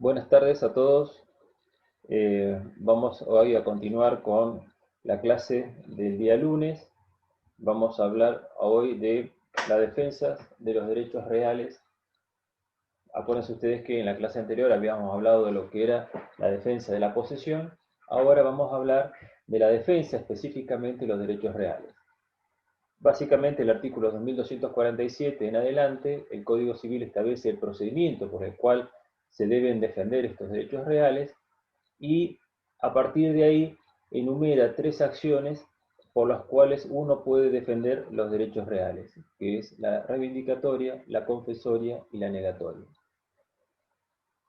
Buenas tardes a todos. Vamos hoy a continuar con la clase del día lunes. Vamos a hablar hoy de la defensa de los derechos reales. Acuérdense ustedes que en la clase anterior habíamos hablado de lo que era la defensa de la posesión. Ahora vamos a hablar de la defensa específicamente de los derechos reales. Básicamente el artículo 2247 en adelante, el Código Civil establece el procedimiento por el cual se deben defender estos derechos reales y a partir de ahí enumera 3 acciones por las cuales uno puede defender los derechos reales, que es la reivindicatoria, la confesoria y la negatoria.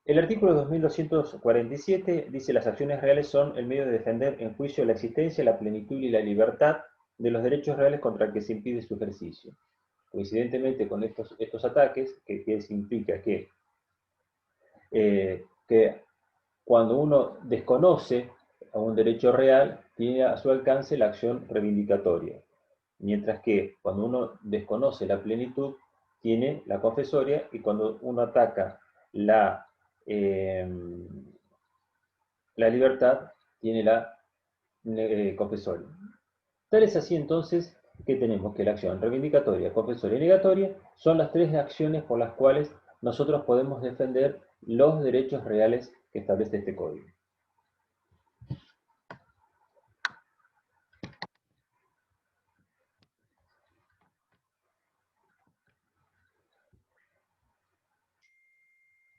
El artículo 2247 dice: las acciones reales son el medio de defender en juicio la existencia, la plenitud y la libertad de los derechos reales contra que se impide su ejercicio. Coincidentemente con estos ataques, que significa que cuando uno desconoce a un derecho real, tiene a su alcance la acción reivindicatoria, mientras que cuando uno desconoce la plenitud, tiene la confesoria, y cuando uno ataca la libertad, tiene la confesoria. Tal es así entonces que tenemos que la acción reivindicatoria, confesoria y negatoria son las 3 acciones por las cuales nosotros podemos defender los derechos reales que establece este código.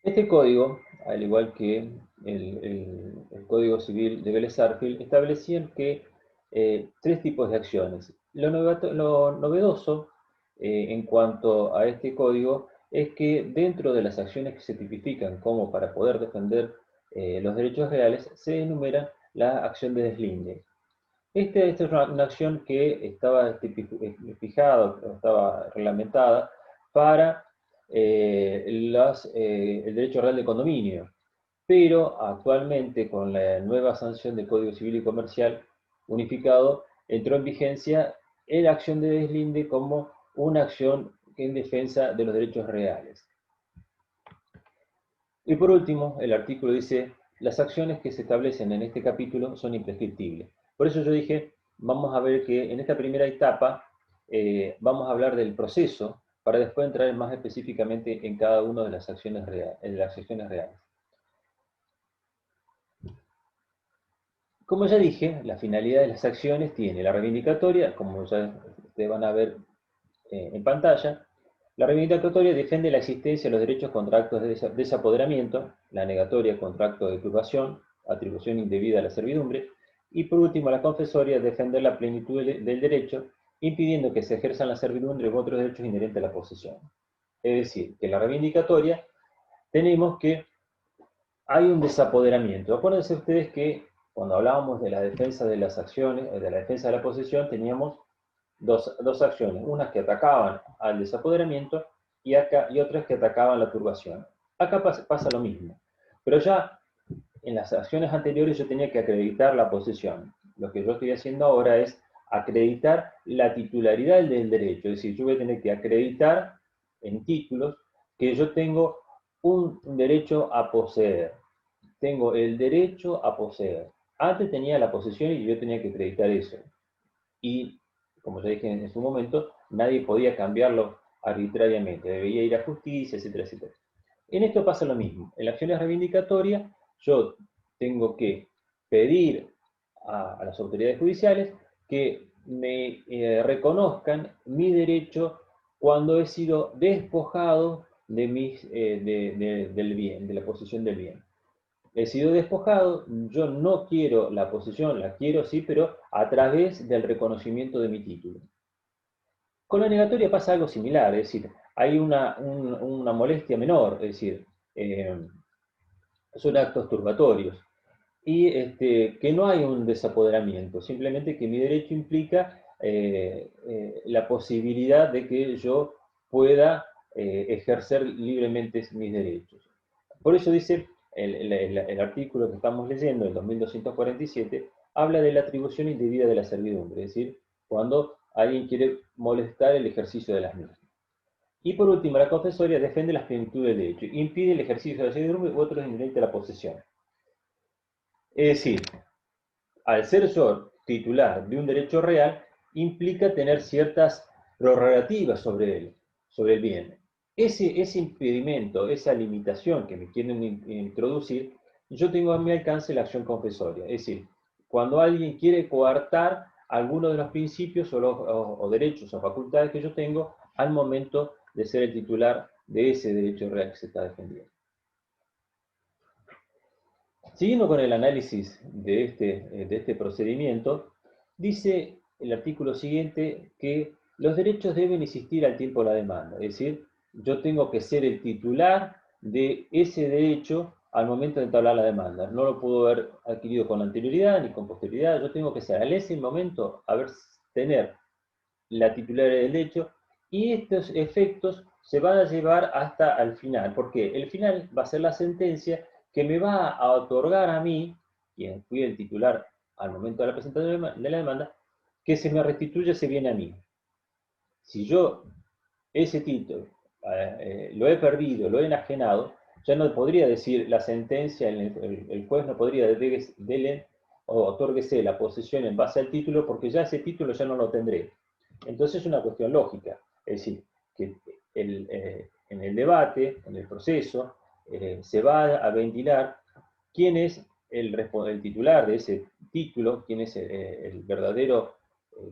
Este código, al igual que el Código Civil de Vélez Sarsfield, establecían que 3 tipos de acciones. Lo novedoso en cuanto a este código es que dentro de las acciones que se tipifican como para poder defender los derechos reales, se enumera la acción de deslinde. Esta es una acción que estaba fijada, estaba reglamentada para el derecho real de condominio, pero actualmente con la nueva sanción del Código Civil y Comercial unificado, entró en vigencia la acción de deslinde como una acción en defensa de los derechos reales. Y por último, el artículo dice: las acciones que se establecen en este capítulo son imprescriptibles. Por eso yo dije, vamos a ver que en esta primera etapa vamos a hablar del proceso, para después entrar más específicamente en cada una de las acciones reales. Como ya dije, la finalidad de las acciones tiene la reivindicatoria, como ya ustedes van a ver en pantalla. La reivindicatoria defiende la existencia de los derechos contra actos de desapoderamiento, la negatoria contra actos de turbación, atribución indebida a la servidumbre, y por último la confesoria defender la plenitud del derecho, impidiendo que se ejerzan la servidumbre u otros derechos inherentes a la posesión. Es decir, que en la reivindicatoria tenemos que hay un desapoderamiento. Acuérdense ustedes que cuando hablábamos de la defensa de las acciones, de la defensa de la posesión, teníamos dos acciones, unas que atacaban al desapoderamiento y otras que atacaban la turbación. Acá pasa lo mismo, pero ya en las acciones anteriores yo tenía que acreditar la posesión. Lo que yo estoy haciendo ahora es acreditar la titularidad del derecho, es decir, yo voy a tener que acreditar en títulos que yo tengo un derecho a poseer. Tengo el derecho a poseer. Antes tenía la posesión y yo tenía que acreditar eso. Y, como ya dije en su momento, nadie podía cambiarlo arbitrariamente. Debía ir a justicia, etcétera, etcétera. En esto pasa lo mismo. En las acciones reivindicatorias, yo tengo que pedir a las autoridades judiciales que me reconozcan mi derecho cuando he sido despojado del bien, de la posesión del bien. He sido despojado, yo no quiero la posesión, la quiero sí, pero a través del reconocimiento de mi título. Con la negatoria pasa algo similar, es decir, hay una molestia menor, es decir, son actos turbatorios. Y que no hay un desapoderamiento, simplemente que mi derecho implica la posibilidad de que yo pueda ejercer libremente mis derechos. Por eso dice el artículo que estamos leyendo, el 2247, habla de la atribución indebida de la servidumbre, es decir, cuando alguien quiere molestar el ejercicio de las mismas. Y por último, la confesoria defiende las plenitudes del derecho, impide el ejercicio de la servidumbre u otros inherentes a la posesión. Es decir, al ser yo titular de un derecho real, implica tener ciertas prerrogativas sobre él, sobre el bien. Ese impedimento, esa limitación que me quieren introducir, yo tengo a mi alcance la acción confesoria. Es decir, cuando alguien quiere coartar alguno de los principios o derechos o facultades que yo tengo al momento de ser el titular de ese derecho real que se está defendiendo. Siguiendo con el análisis de este procedimiento, dice el artículo siguiente que los derechos deben existir al tiempo de la demanda, es decir, yo tengo que ser el titular de ese derecho al momento de entablar la demanda. No lo puedo haber adquirido con anterioridad ni con posterioridad, yo tengo que ser en ese momento, tener la titularidad del derecho, y estos efectos se van a llevar hasta el final, porque el final va a ser la sentencia que me va a otorgar a mí, quien fui el titular al momento de la presentación de la demanda, que se me restituya ese bien a mí. Si yo ese título lo he perdido, lo he enajenado, ya no podría decir la sentencia, el juez no podría dele o otórguese la posesión en base al título, porque ya ese título ya no lo tendré. Entonces es una cuestión lógica, es decir, que en el debate, en el proceso, se va a ventilar quién es el titular de ese título, quién es el verdadero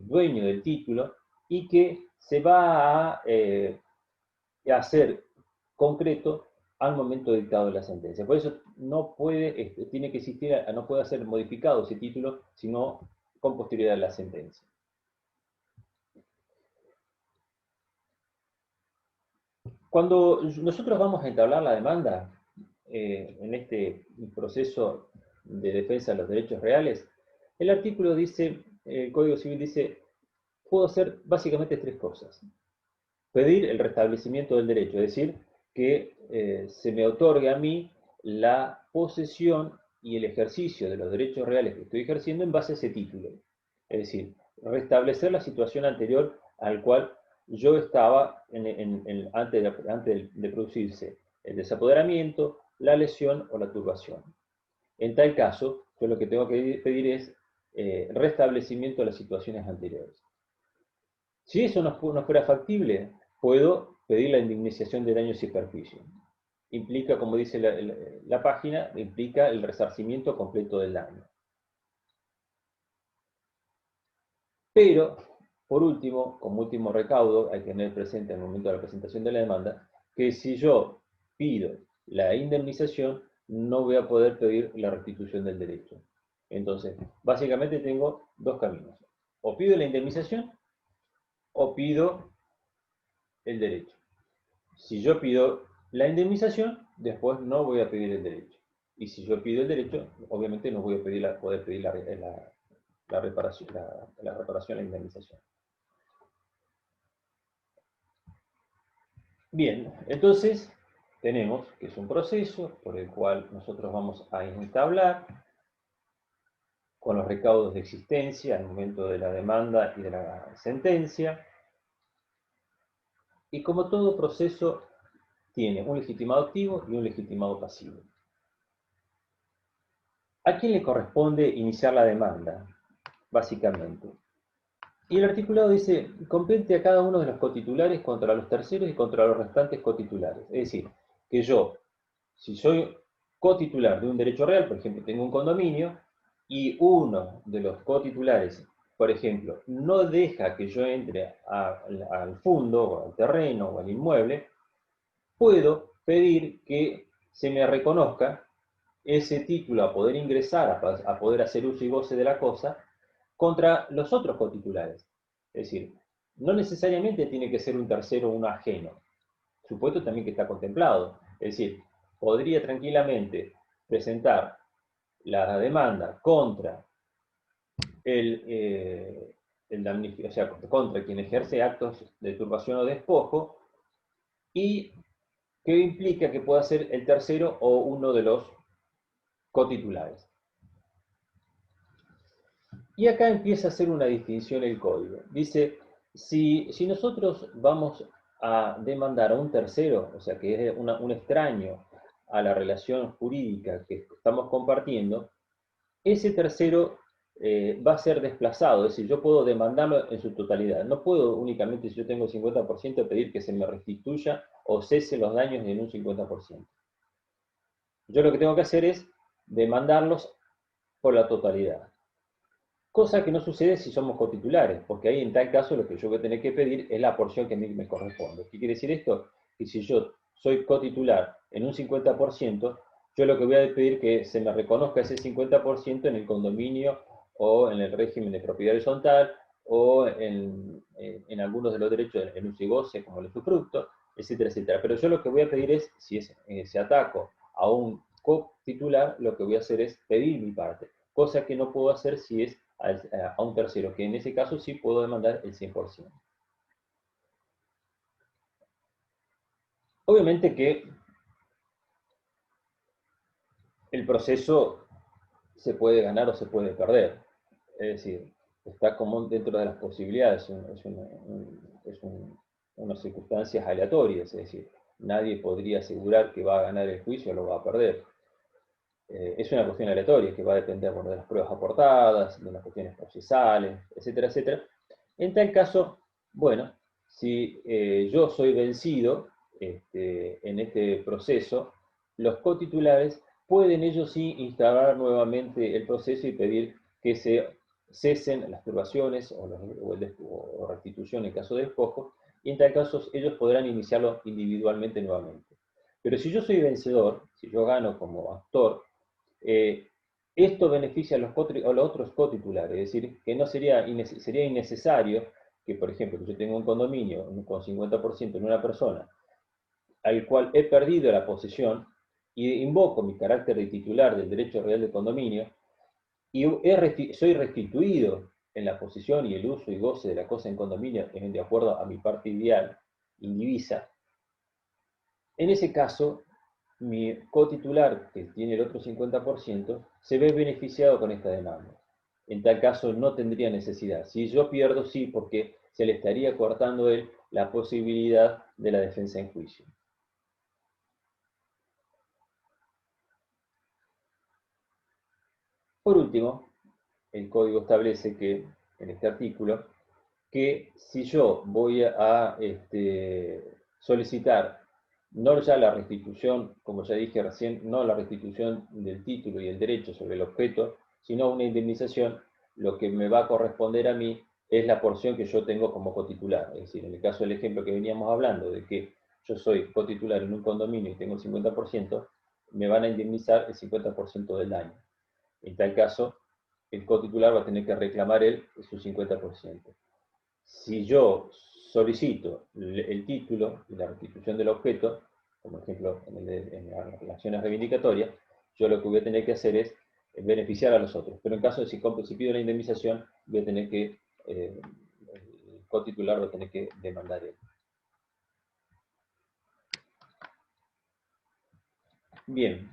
dueño del título, y que se va a hacer concreto al momento dictado de la sentencia. Por eso no puede, tiene que existir, no puede ser modificado ese título, sino con posterioridad a la sentencia. Cuando nosotros vamos a entablar la demanda en este proceso de defensa de los derechos reales, el artículo dice, el Código Civil dice, puedo hacer básicamente tres cosas. Pedir el restablecimiento del derecho, es decir, que se me otorgue a mí la posesión y el ejercicio de los derechos reales que estoy ejerciendo en base a ese título. Es decir, restablecer la situación anterior al cual yo estaba antes de producirse el desapoderamiento, la lesión o la turbación. En tal caso, yo lo que tengo que pedir es restablecimiento de las situaciones anteriores. Si eso no fuera factible, puedo pedir la indemnización de daños y perjuicios. Implica, como dice la página, implica el resarcimiento completo del daño. Pero, por último, como último recaudo, hay que tener presente al momento de la presentación de la demanda, que si yo pido la indemnización, no voy a poder pedir la restitución del derecho. Entonces, básicamente tengo dos caminos. O pido la indemnización o pido el derecho. Si yo pido la indemnización, después no voy a pedir el derecho. Y si yo pido el derecho, obviamente no voy a poder pedir la reparación, la indemnización. Bien, entonces tenemos que es un proceso por el cual nosotros vamos a entablar con los recaudos de existencia al momento de la demanda y de la sentencia. Y como todo proceso, tiene un legitimado activo y un legitimado pasivo. ¿A quién le corresponde iniciar la demanda? Básicamente. Y el articulado dice, compete a cada uno de los cotitulares contra los terceros y contra los restantes cotitulares. Es decir, que yo, si soy cotitular de un derecho real, por ejemplo, tengo un condominio, y uno de los cotitulares, por ejemplo, no deja que yo entre al fondo, o al terreno, o al inmueble, puedo pedir que se me reconozca ese título a poder ingresar, a poder hacer uso y goce de la cosa, contra los otros cotitulares. Es decir, no necesariamente tiene que ser un tercero o un ajeno. Supuesto también que está contemplado. Es decir, podría tranquilamente presentar la demanda contra o sea, contra quien ejerce actos de turbación o despojo, y que implica que pueda ser el tercero o uno de los cotitulares. Y acá empieza a hacer una distinción el código. Dice, si nosotros vamos a demandar a un tercero, o sea, que es un extraño a la relación jurídica que estamos compartiendo, ese tercero va a ser desplazado, es decir, yo puedo demandarlo en su totalidad. No puedo únicamente, si yo tengo 50%, pedir que se me restituya o cese los daños en un 50%. Yo lo que tengo que hacer es demandarlos por la totalidad. Cosa que no sucede si somos cotitulares, porque ahí en tal caso lo que yo voy a tener que pedir es la porción que a mí me corresponde. ¿Qué quiere decir esto? Que si yo soy cotitular en un 50%, yo lo que voy a pedir que se me reconozca ese 50% en el condominio o en el régimen de propiedad horizontal o en algunos de los derechos en uso y goce, como el usufructo, etcétera, etcétera. Pero yo lo que voy a pedir es, si se ataco a un cotitular, lo que voy a hacer es pedir mi parte, cosa que no puedo hacer si es a un tercero, que en ese caso sí puedo demandar el 100%. Obviamente que el proceso se puede ganar o se puede perder, es decir, está como dentro de las posibilidades, unas circunstancias aleatorias, es decir, nadie podría asegurar que va a ganar el juicio o lo va a perder. Es una cuestión aleatoria que va a depender de las pruebas aportadas, de las cuestiones procesales, etcétera, etcétera. En tal caso, bueno, si yo soy vencido en este proceso, los cotitulares pueden ellos sí instalar nuevamente el proceso y pedir que se cesen las turbaciones o restitución en caso de despojo, y en tal caso ellos podrán iniciarlo individualmente nuevamente. Pero si yo soy vencedor, si yo gano como actor, eh, esto beneficia a los otros cotitulares, es decir, que no sería innecesario que, por ejemplo, yo tenga un condominio con 50% en una persona, al cual he perdido la posesión y invoco mi carácter de titular del derecho real de condominio y soy restituido en la posesión y el uso y goce de la cosa en condominio de acuerdo a mi parte ideal, indivisa. En ese caso, mi cotitular, que tiene el otro 50%, se ve beneficiado con esta demanda. En tal caso, no tendría necesidad. Si yo pierdo, sí, porque se le estaría cortando a él la posibilidad de la defensa en juicio. Por último, el código establece que, en este artículo, que si yo voy a solicitar no ya la restitución, como ya dije recién, no la restitución del título y el derecho sobre el objeto, sino una indemnización, lo que me va a corresponder a mí es la porción que yo tengo como cotitular. Es decir, en el caso del ejemplo que veníamos hablando, de que yo soy cotitular en un condominio y tengo el 50%, me van a indemnizar el 50% del daño. En tal caso, el cotitular va a tener que reclamar él su 50%. Si yo solicito el título y la restitución del objeto, como ejemplo en las relaciones reivindicatorias, yo lo que voy a tener que hacer es beneficiar a los otros. Pero en caso de si pido la indemnización, voy a tener que, el cotitular va a tener que demandar él. Bien,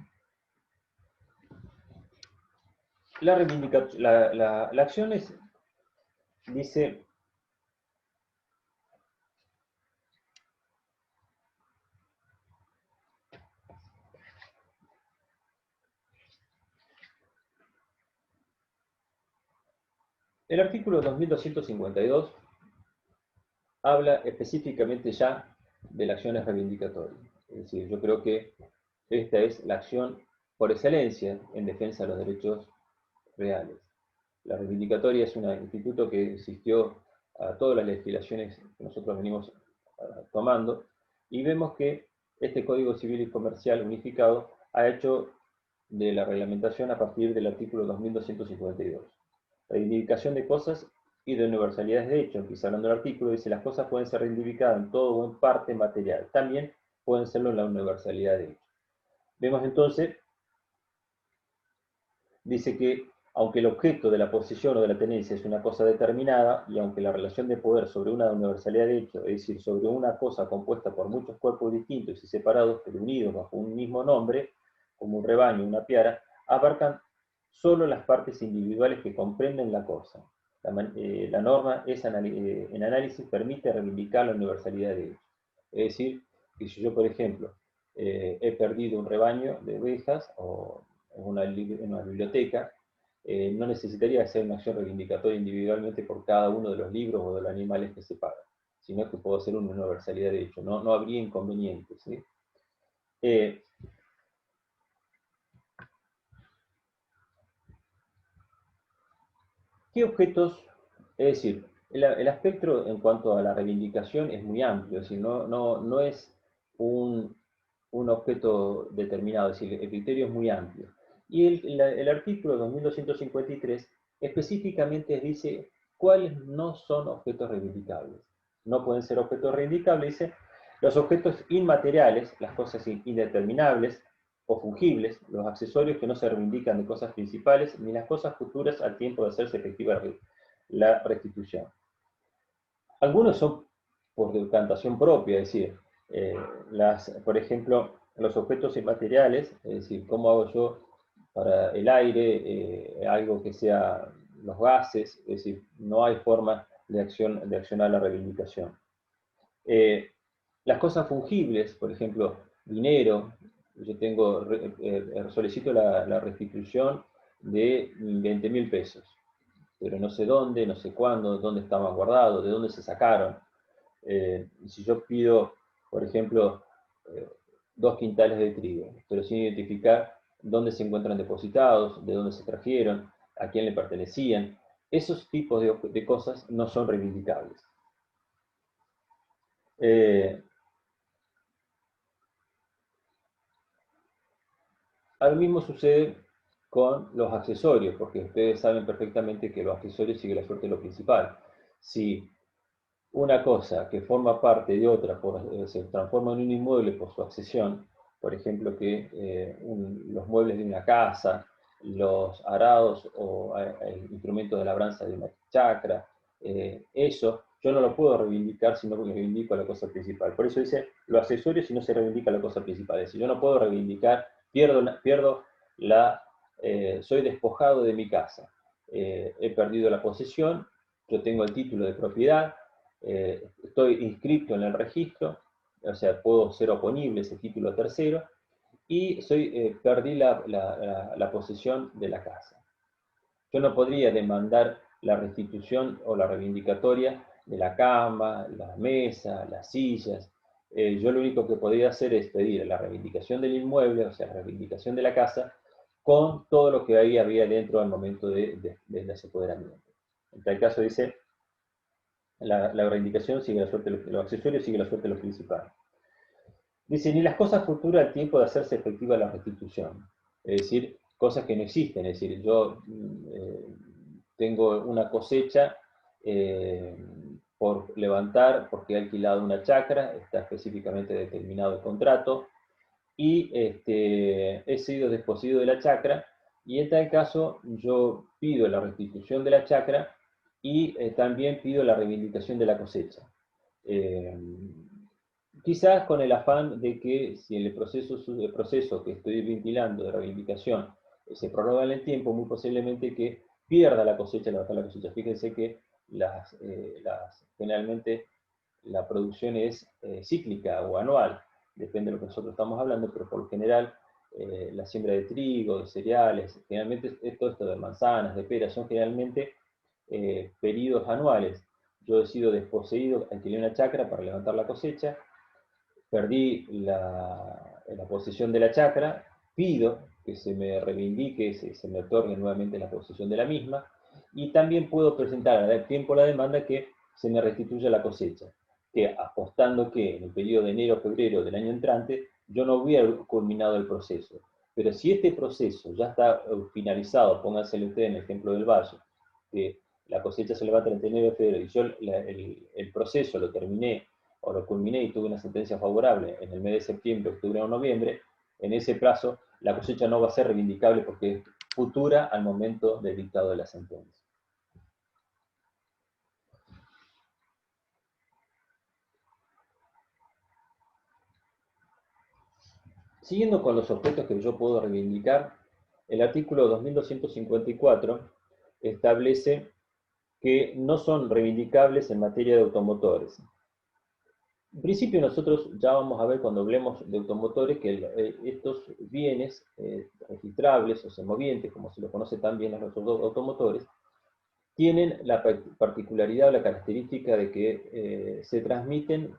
la acción dice, el artículo 2252 habla específicamente ya de las acciones reivindicatorias. Es decir, yo creo que esta es la acción por excelencia en defensa de los derechos reales. La reivindicatoria es un instituto que existió a todas las legislaciones que nosotros venimos tomando y vemos que este Código Civil y Comercial unificado ha hecho de la reglamentación a partir del artículo 2252. Reivindicación de cosas y de universalidades de hecho. Empieza hablando del artículo, dice las cosas pueden ser reivindicadas en todo o en parte material. También pueden serlo en la universalidad de hecho. Vemos entonces, dice que aunque el objeto de la posesión o de la tenencia es una cosa determinada, y aunque la relación de poder sobre una universalidad de hecho, es decir, sobre una cosa compuesta por muchos cuerpos distintos y separados, pero unidos bajo un mismo nombre, como un rebaño, una piara, abarcan solo las partes individuales que comprenden la cosa. La norma en análisis permite reivindicar la universalidad de hecho. Es decir, que si yo, por ejemplo, he perdido un rebaño de ovejas o una biblioteca, no necesitaría hacer una acción reivindicatoria individualmente por cada uno de los libros o de los animales que se pagan, sino que puedo hacer una universalidad de hecho, no habría inconvenientes. ¿Sí? ¿Qué objetos? Es decir, el espectro en cuanto a la reivindicación es muy amplio, es decir, no es un objeto determinado, es decir, el criterio es muy amplio. Y el artículo 2253 específicamente dice cuáles no son objetos reivindicables. No pueden ser objetos reivindicables, dice, los objetos inmateriales, las cosas indeterminables o fungibles, los accesorios que no se reivindican de cosas principales, ni las cosas futuras al tiempo de hacerse efectiva la restitución. Algunos son por decantación propia, es decir, por ejemplo, los objetos inmateriales, es decir, cómo hago yo para el aire, algo que sea los gases, es decir, no hay forma de accionar la reivindicación. Las cosas fungibles, por ejemplo, dinero, yo solicito la restitución de 20.000 pesos, pero no sé dónde, no sé cuándo, dónde estaban guardados, de dónde se sacaron. Si yo pido, por ejemplo, 2 quintales de trigo, pero sin identificar dónde se encuentran depositados, de dónde se trajeron, a quién le pertenecían, esos tipos de cosas no son reivindicables. Lo mismo sucede con los accesorios, porque ustedes saben perfectamente que los accesorios siguen la suerte de lo principal. Si una cosa que forma parte de otra se transforma en un inmueble por su accesión, por ejemplo, que los muebles de una casa, los arados o instrumentos de labranza de una chacra, eso yo no lo puedo reivindicar si no reivindico la cosa principal. Por eso dice, los accesorios si no se reivindica la cosa principal. Es decir, yo no puedo reivindicar, soy despojado de mi casa, he perdido la posesión, yo tengo el título de propiedad, estoy inscrito en el registro, o sea, puedo ser oponible ese título tercero, y perdí la posesión de la casa. Yo no podría demandar la restitución o la reivindicatoria de la cama, la mesa, las sillas. Yo lo único que podría hacer es pedir la reivindicación del inmueble, o sea, la reivindicación de la casa, con todo lo que ahí había dentro al momento del desapoderamiento. En tal caso dice, la reivindicación sigue la suerte, los accesorios sigue la suerte de los principales. Dice, ni las cosas futuras al tiempo de hacerse efectiva la restitución. Es decir, cosas que no existen. Es decir, yo tengo una cosecha por levantar porque he alquilado una chacra, está específicamente determinado el contrato, y he sido desposeído de la chacra, y en tal caso yo pido la restitución de la chacra y también pido la reivindicación de la cosecha. Quizás con el afán de que si el proceso que estoy ventilando de reivindicación se prolonga en el tiempo, muy posiblemente que pierda la cosecha, levantar la cosecha. Fíjense que generalmente la producción es cíclica o anual, depende de lo que nosotros estamos hablando, pero por lo general la siembra de trigo, de cereales, generalmente todo esto de manzanas, de peras, son generalmente periodos anuales. Yo he sido desposeído, alquilé una chacra para levantar la cosecha, perdí la posesión de la chacra, pido que se me reivindique, se me otorgue nuevamente la posesión de la misma, y también puedo presentar a tiempo la demanda que se me restituya la cosecha, que apostando que en el periodo de enero-febrero del año entrante yo no hubiera culminado el proceso. Pero si este proceso ya está finalizado, pónganselo ustedes en el ejemplo del valle, que la cosecha se levanta el 31 de febrero y yo el proceso lo terminé o lo culminé y tuve una sentencia favorable en el mes de septiembre, octubre o noviembre, en ese plazo la cosecha no va a ser reivindicable porque es futura al momento del dictado de la sentencia. Siguiendo con los objetos que yo puedo reivindicar, el artículo 2254 establece que no son reivindicables en materia de automotores. En principio nosotros ya vamos a ver cuando hablemos de automotores que estos bienes registrables o semovientes, como se los conoce también a los automotores, tienen la particularidad o la característica de que se transmiten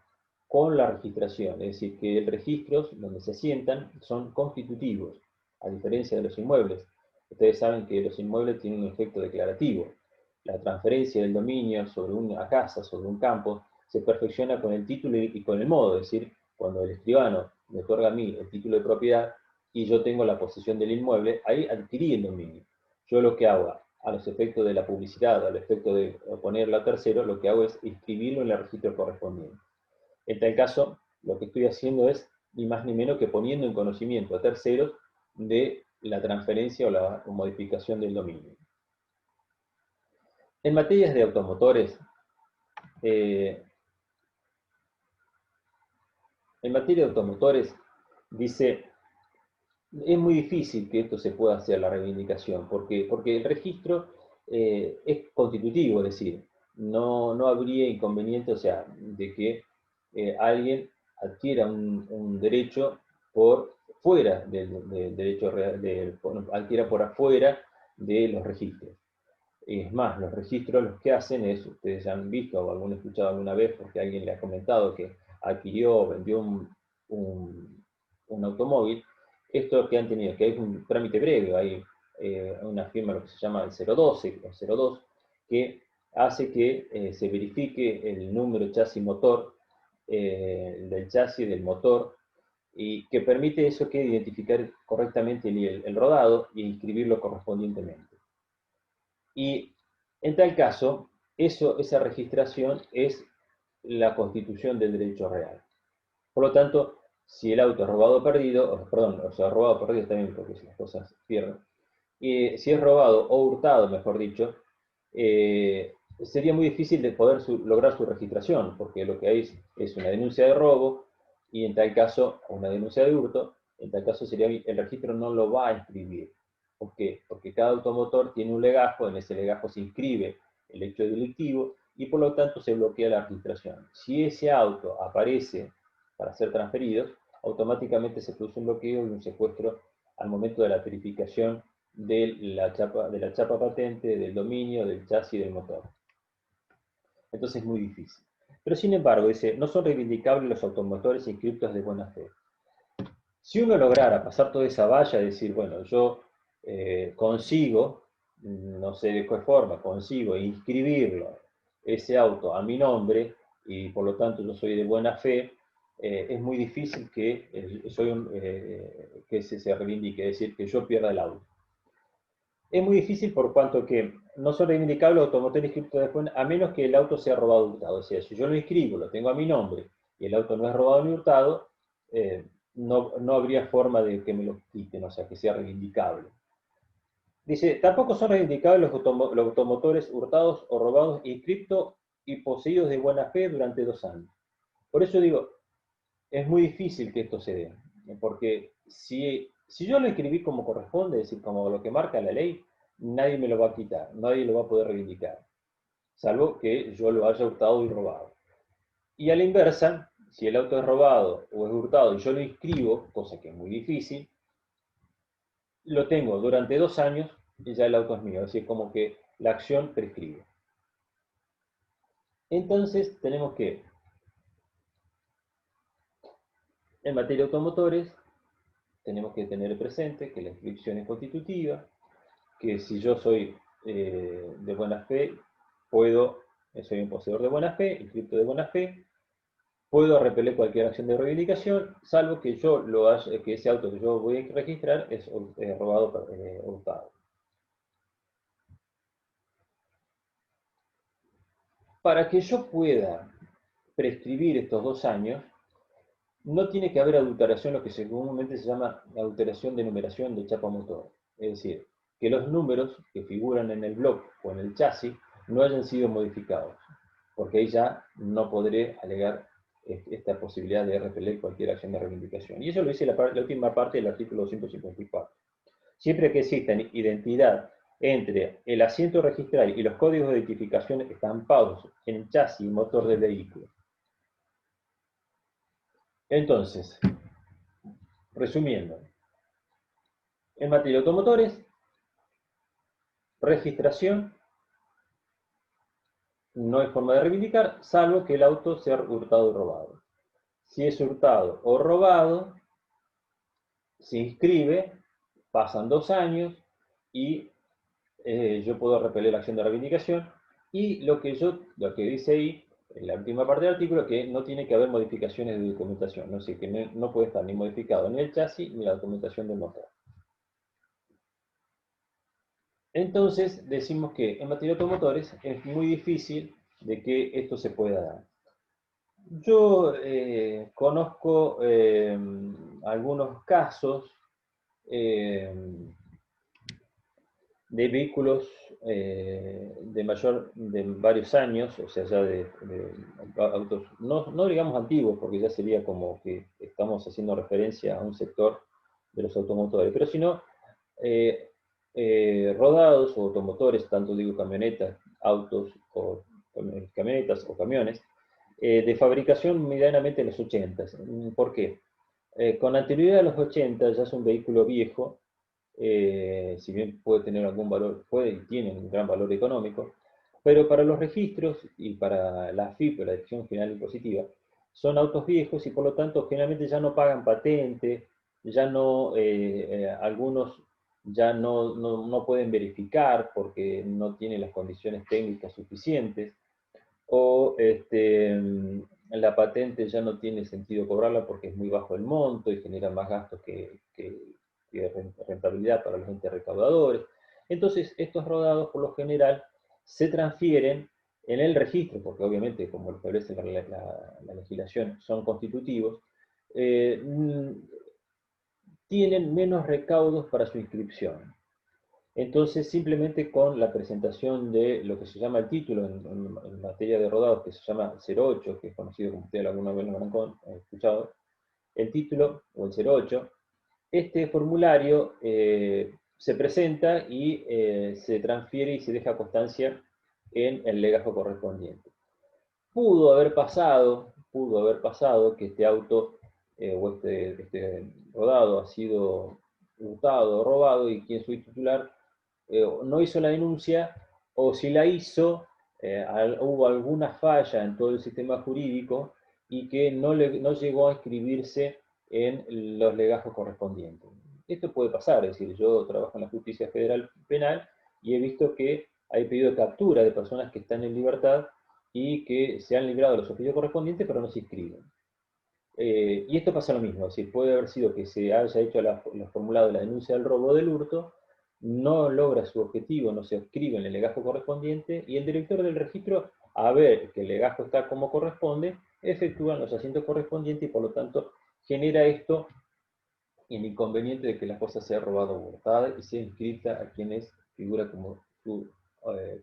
con la registración, es decir, que el registro donde se asientan son constitutivos, a diferencia de los inmuebles. Ustedes saben que los inmuebles tienen un efecto declarativo. La transferencia del dominio sobre una casa, sobre un campo, se perfecciona con el título y con el modo, es decir, cuando el escribano me otorga a mí el título de propiedad y yo tengo la posesión del inmueble, ahí adquirí el dominio. Yo lo que hago, a los efectos de la publicidad, al efecto de ponerla a tercero, lo que hago es inscribirlo en el registro correspondiente. En tal caso, lo que estoy haciendo es ni más ni menos que poniendo en conocimiento a terceros de la transferencia o la modificación del dominio. En materias de automotores, dice, es muy difícil que esto se pueda hacer, la reivindicación, porque el registro es constitutivo, es decir, no habría inconveniente, o sea, de que alguien adquiera un derecho por fuera del derecho real, adquiera por afuera de los registros. Es más, los registros los que hacen es, ustedes ya han visto o han escuchado alguna vez porque alguien le ha comentado que adquirió o vendió un automóvil, esto que han tenido, que es un trámite breve, hay una firma lo que se llama el 012 o 02, que hace que se verifique el número chasis motor del chasis del motor y que permite eso que identificar correctamente el rodado y inscribirlo correspondientemente. Y en tal caso, esa registración es la constitución del derecho real. Por lo tanto, si el auto es robado o perdido, perdón, o sea, robado o perdido está bien porque las cosas pierden, si es robado o hurtado, mejor dicho, sería muy difícil de poder lograr su registración, porque lo que hay es una denuncia de robo y en tal caso, una denuncia de hurto, en tal caso el registro no lo va a inscribir. ¿Por qué? Porque cada automotor tiene un legajo, en ese legajo se inscribe el hecho delictivo y por lo tanto se bloquea la registración. Si ese auto aparece para ser transferido, automáticamente se produce un bloqueo y un secuestro al momento de la verificación de la chapa patente, del dominio, del chasis del motor. Entonces es muy difícil. Pero sin embargo, dice, no son reivindicables los automotores inscriptos de buena fe. Si uno lograra pasar toda esa valla y decir, bueno, yo consigo, no sé de qué forma, consigo inscribirlo, ese auto a mi nombre, y por lo tanto yo soy de buena fe, es muy difícil que, que se reivindique, es decir, que yo pierda el auto. Es muy difícil por cuanto que no son reivindicables los automotores inscritos después, a menos que el auto sea robado o hurtado. O sea, si yo lo inscribo, lo tengo a mi nombre, y el auto no es robado ni hurtado, no habría forma de que me lo quiten, o sea, que sea reivindicable. Dice, tampoco son reivindicables los automotores hurtados o robados inscritos y poseídos de buena fe durante 2 años. Por eso digo, es muy difícil que esto se dé, porque si yo lo escribí como corresponde, es decir, como lo que marca la ley, nadie me lo va a quitar, nadie lo va a poder reivindicar, salvo que yo lo haya hurtado y robado. Y a la inversa, si el auto es robado o es hurtado y yo lo inscribo, cosa que es muy difícil, lo tengo durante 2 años y ya el auto es mío, es decir, como que la acción prescribe. Entonces tenemos que, en materia de automotores, tenemos que tener presente que la inscripción es constitutiva, que si yo soy de buena fe, soy un poseedor de buena fe, inscripto de buena fe, puedo repeler cualquier acción de reivindicación, salvo que que ese auto que yo voy a registrar es robado o hurtado. Para que yo pueda prescribir estos 2 años, no tiene que haber adulteración, lo que comúnmente se llama adulteración de numeración de chapa motor. Es decir, que los números que figuran en el bloque o en el chasis no hayan sido modificados, porque ahí ya no podré alegar esta posibilidad de repeler cualquier acción de reivindicación. Y eso lo dice la última parte del artículo 254. Siempre que exista identidad entre el asiento registral y los códigos de identificación estampados en el chasis y motor del vehículo, Entonces, resumiendo, en materia de automotores, registración, no hay forma de reivindicar, salvo que el auto sea hurtado o robado. Si es hurtado o robado, se inscribe, pasan 2 años y yo puedo repeler la acción de reivindicación. Y lo que dice ahí, en la última parte del artículo, que no tiene que haber modificaciones de documentación, no sé, que no puede estar ni modificado ni el chasis ni la documentación del motor. Entonces, decimos que en materia de automotores es muy difícil de que esto se pueda dar. Yo conozco algunos casos eh, de vehículos de varios años, o sea, ya de autos, no digamos antiguos, porque ya sería como que estamos haciendo referencia a un sector de los automotores, pero sino eh, rodados o automotores, tanto digo camionetas, autos o camionetas o camiones, de fabricación medianamente en los 80. ¿Por qué? Con anterioridad a los 80 ya es un vehículo viejo, si bien puede tener algún valor, puede y tiene un gran valor económico, pero para los registros y para la AFIP, la Dirección General Impositiva, son autos viejos y por lo tanto generalmente ya no pagan patente, ya no, algunos ya no pueden verificar porque no tienen las condiciones técnicas suficientes, o la patente ya no tiene sentido cobrarla porque es muy bajo el monto y genera más gastos que rentabilidad para los entes recaudadores. Entonces, estos rodados por lo general se transfieren en el registro, porque obviamente, como lo establece la legislación, son constitutivos, eh, tienen menos recaudos para su inscripción. Entonces, simplemente con la presentación de lo que se llama el título en materia de rodados, que se llama 08, que es conocido como ustedes alguna vez lo habrán escuchado, el título o el 08, este formulario se presenta y se transfiere y se deja constancia en el legajo correspondiente. Pudo haber pasado que este auto o este rodado ha sido hurtado o robado y quien soy titular no hizo la denuncia, o si la hizo, hubo alguna falla en todo el sistema jurídico y que no llegó a inscribirse en los legajos correspondientes. Esto puede pasar, es decir, yo trabajo en la justicia federal penal y he visto que hay pedido de captura de personas que están en libertad y que se han librado de los oficios correspondientes pero no se inscriben. Y esto pasa lo mismo, es decir, puede haber sido que se haya hecho los formulados de la denuncia del robo o del hurto, no logra su objetivo, no se inscribe en el legajo correspondiente y el director del registro, a ver que el legajo está como corresponde, efectúa los asientos correspondientes y por lo tanto genera esto el inconveniente de que la cosa sea robada o hurtada y sea inscrita a quienes figura como su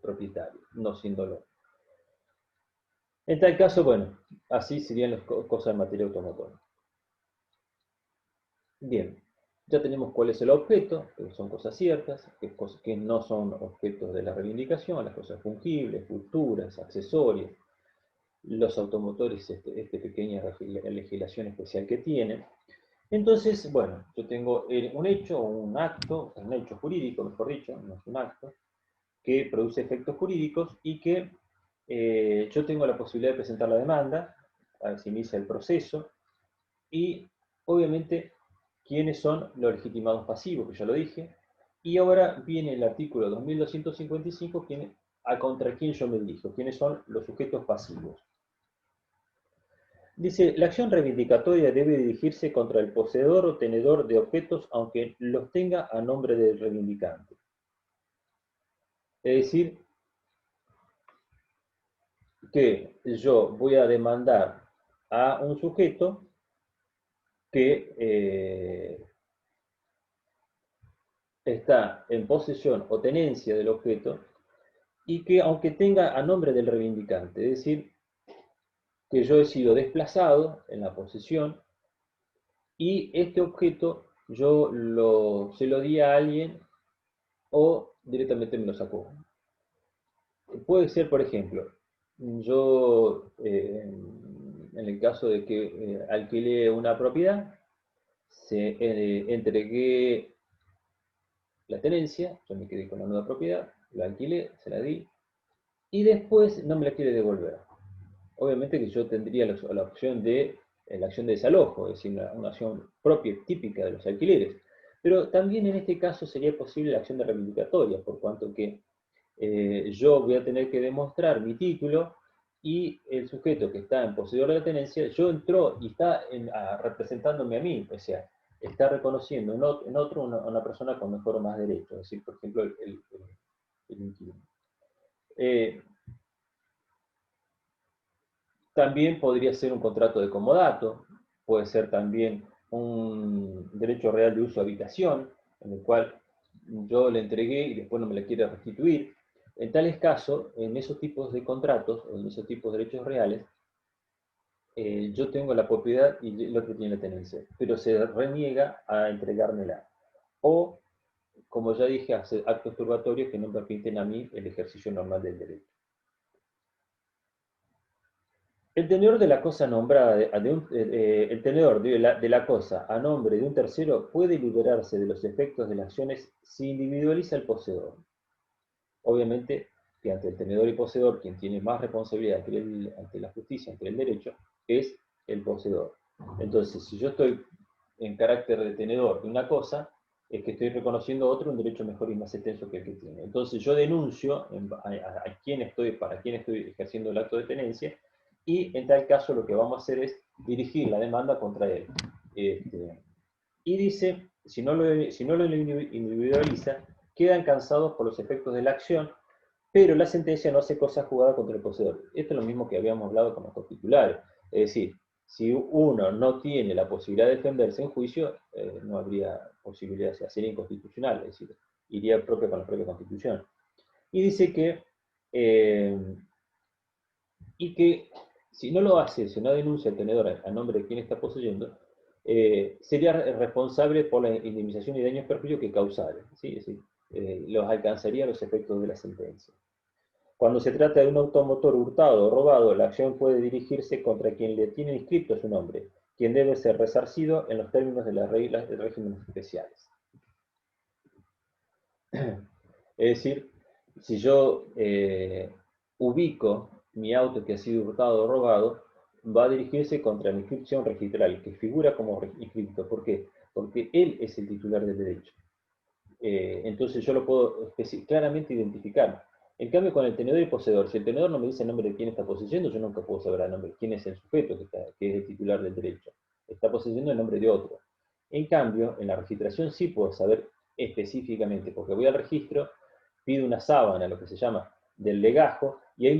propietario, no sin dolor. En tal caso, bueno, así serían las cosas en materia automotora. Bien, ya tenemos cuál es el objeto, que son cosas ciertas, que no son objetos de la reivindicación, las cosas fungibles, futuras, accesorias, los automotores, esta pequeña legislación especial que tienen. Entonces, bueno, yo tengo un hecho, un acto, un hecho jurídico, mejor dicho, no es un acto, que produce efectos jurídicos y que yo tengo la posibilidad de presentar la demanda, a ver si inicia el proceso, y obviamente quiénes son los legitimados pasivos, que ya lo dije, y ahora viene el artículo 2255, contra quién yo me dirijo, quiénes son los sujetos pasivos. Dice, la acción reivindicatoria debe dirigirse contra el poseedor o tenedor de objetos aunque los tenga a nombre del reivindicante. Es decir, que yo voy a demandar a un sujeto que está en posesión o tenencia del objeto y que aunque tenga a nombre del reivindicante, es decir, que yo he sido desplazado en la posesión y este objeto se lo di a alguien o directamente me lo sacó. Puede ser, por ejemplo, yo en el caso de que alquilé una propiedad, entregué la tenencia, yo me quedé con la nueva propiedad, la alquilé, se la di, y después no me la quiere devolver. Obviamente que yo tendría la opción de la acción de desalojo, es decir, una acción propia, típica de los alquileres. Pero también en este caso sería posible la acción de reivindicatoria, por cuanto que yo voy a tener que demostrar mi título y el sujeto que está en poseedor de la tenencia, yo entró y está representándome a mí, o sea, está reconociendo en otro una persona con mejor o más derechos, es decir, por ejemplo, el inquilino. También podría ser un contrato de comodato, puede ser también un derecho real de uso de habitación, en el cual yo le entregué y después no me la quiere restituir. En tales casos, en esos tipos de contratos o en esos tipos de derechos reales, yo tengo la propiedad y el otro tiene la tenencia, pero se reniega a entregármela. O, como ya dije, hace actos turbatorios que no permiten a mí el ejercicio normal del derecho. El tenedor de la cosa nombrada, el tenedor de la cosa a nombre de un tercero puede liberarse de los efectos de las acciones si individualiza el poseedor. Obviamente que ante el tenedor y poseedor, quien tiene más responsabilidad ante la justicia, ante el derecho, es el poseedor. Entonces, si yo estoy en carácter de tenedor de una cosa, es que estoy reconociendo a otro un derecho mejor y más extenso que el que tiene. Entonces yo denuncio para quién estoy ejerciendo el acto de tenencia, y en tal caso lo que vamos a hacer es dirigir la demanda contra él. Y dice, si no lo individualiza, quedan cansados por los efectos de la acción, pero la sentencia no hace cosa jugada contra el poseedor. Esto es lo mismo que habíamos hablado con los cotitulares. Es decir, si uno no tiene la posibilidad de defenderse en juicio, no habría posibilidad, o sea, sería inconstitucional, es decir, iría propio con la propia Constitución. Y dice que si no lo hace, si no denuncia al tenedor a nombre de quien está poseyendo, sería responsable por la indemnización y daños perjuicios que causare, ¿sí? Es decir, los alcanzaría los efectos de la sentencia. Cuando se trata de un automotor hurtado o robado, la acción puede dirigirse contra quien le tiene inscrito su nombre, quien debe ser resarcido en los términos de las reglas de regímenes especiales. Es decir, si yo ubico mi auto que ha sido hurtado o robado, va a dirigirse contra mi inscripción registral, que figura como inscripto. ¿Por qué? Porque él es el titular del derecho. Entonces yo lo puedo claramente identificar. En cambio, con el tenedor y poseedor, si el tenedor no me dice el nombre de quién está poseyendo, yo nunca puedo saber el nombre, quién es el sujeto que es el titular del derecho. Está poseyendo el nombre de otro. En cambio, en la registración sí puedo saber específicamente, porque voy al registro, pido una sábana, lo que se llama, del legajo, y ahí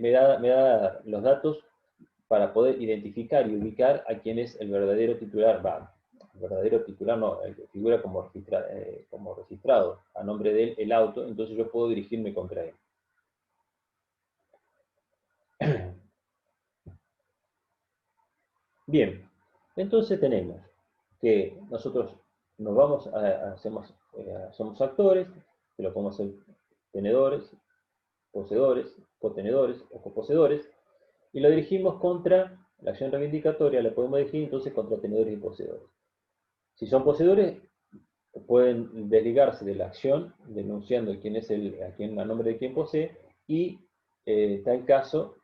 me da los datos para poder identificar y ubicar a quién es el verdadero titular, el verdadero titular no, el que figura como registrado a nombre de él el auto, entonces yo puedo dirigirme contra él. Bien, entonces tenemos que nosotros nos vamos somos actores, que lo podemos ser tenedores, poseedores, cotenedores o coposeedores, y lo dirigimos contra la acción reivindicatoria, la podemos dirigir entonces contra tenedores y poseedores. Si son poseedores, pueden desligarse de la acción denunciando quién es a nombre de quien posee, y en tal caso,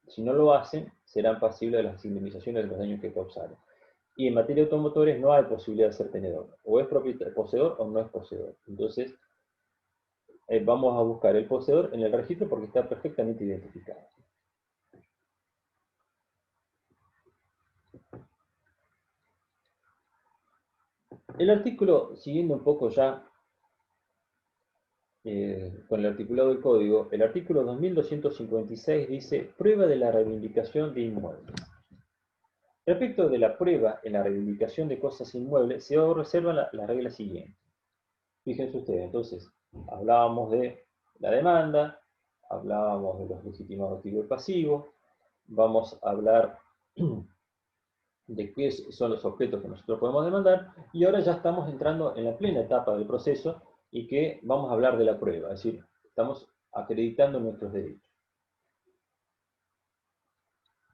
si no lo hacen, serán pasibles de las indemnizaciones de los daños que causaron. Y en materia de automotores no hay posibilidad de ser tenedor, o es poseedor o no es poseedor. Entonces, vamos a buscar el poseedor en el registro porque está perfectamente identificado. El artículo, siguiendo un poco ya con el articulado del código, el artículo 2256 dice prueba de la reivindicación de inmuebles. Respecto de la prueba en la reivindicación de cosas inmuebles, se observa la regla siguiente. Fíjense ustedes, entonces, hablábamos de la demanda, hablábamos de los legitimados activos y pasivos, vamos a hablar de qué son los objetos que nosotros podemos demandar, y ahora ya estamos entrando en la plena etapa del proceso y que vamos a hablar de la prueba, es decir, estamos acreditando nuestros derechos.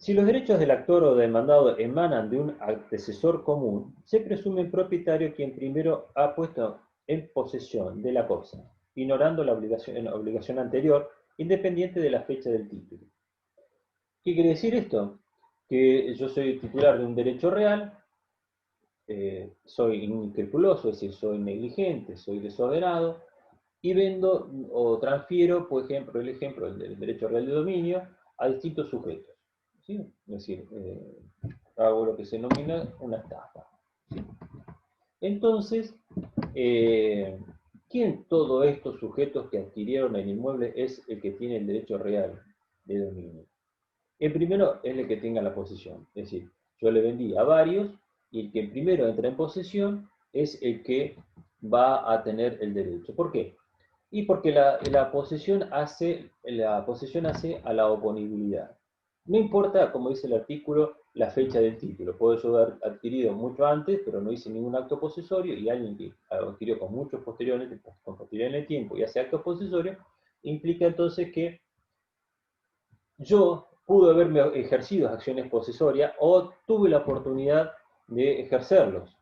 Si los derechos del actor o demandado emanan de un antecesor común, se presume propietario quien primero ha puesto en posesión de la cosa, ignorando la obligación anterior, independiente de la fecha del título. ¿Qué quiere decir esto? Que yo soy titular de un derecho real, soy inescrupuloso, es decir, soy negligente, soy desordenado, y vendo o transfiero, por ejemplo, el ejemplo del derecho real de dominio a distintos sujetos. ¿Sí? Es decir, hago lo que se denomina una estafa. ¿Sí? Entonces, ¿quién todos estos sujetos que adquirieron el inmueble es el que tiene el derecho real de dominio? El primero es el que tenga la posesión. Es decir, yo le vendí a varios y el que primero entra en posesión es el que va a tener el derecho. ¿Por qué? Y porque la posesión hace a la oponibilidad. No importa, como dice el artículo, la fecha del título. Puedo yo haber adquirido mucho antes, pero no hice ningún acto posesorio, y alguien que adquirió con muchos posteriores, con posterioridad en el tiempo y hace actos posesorios, implica entonces que yo pude haberme ejercido acciones posesorias o tuve la oportunidad de ejercerlos.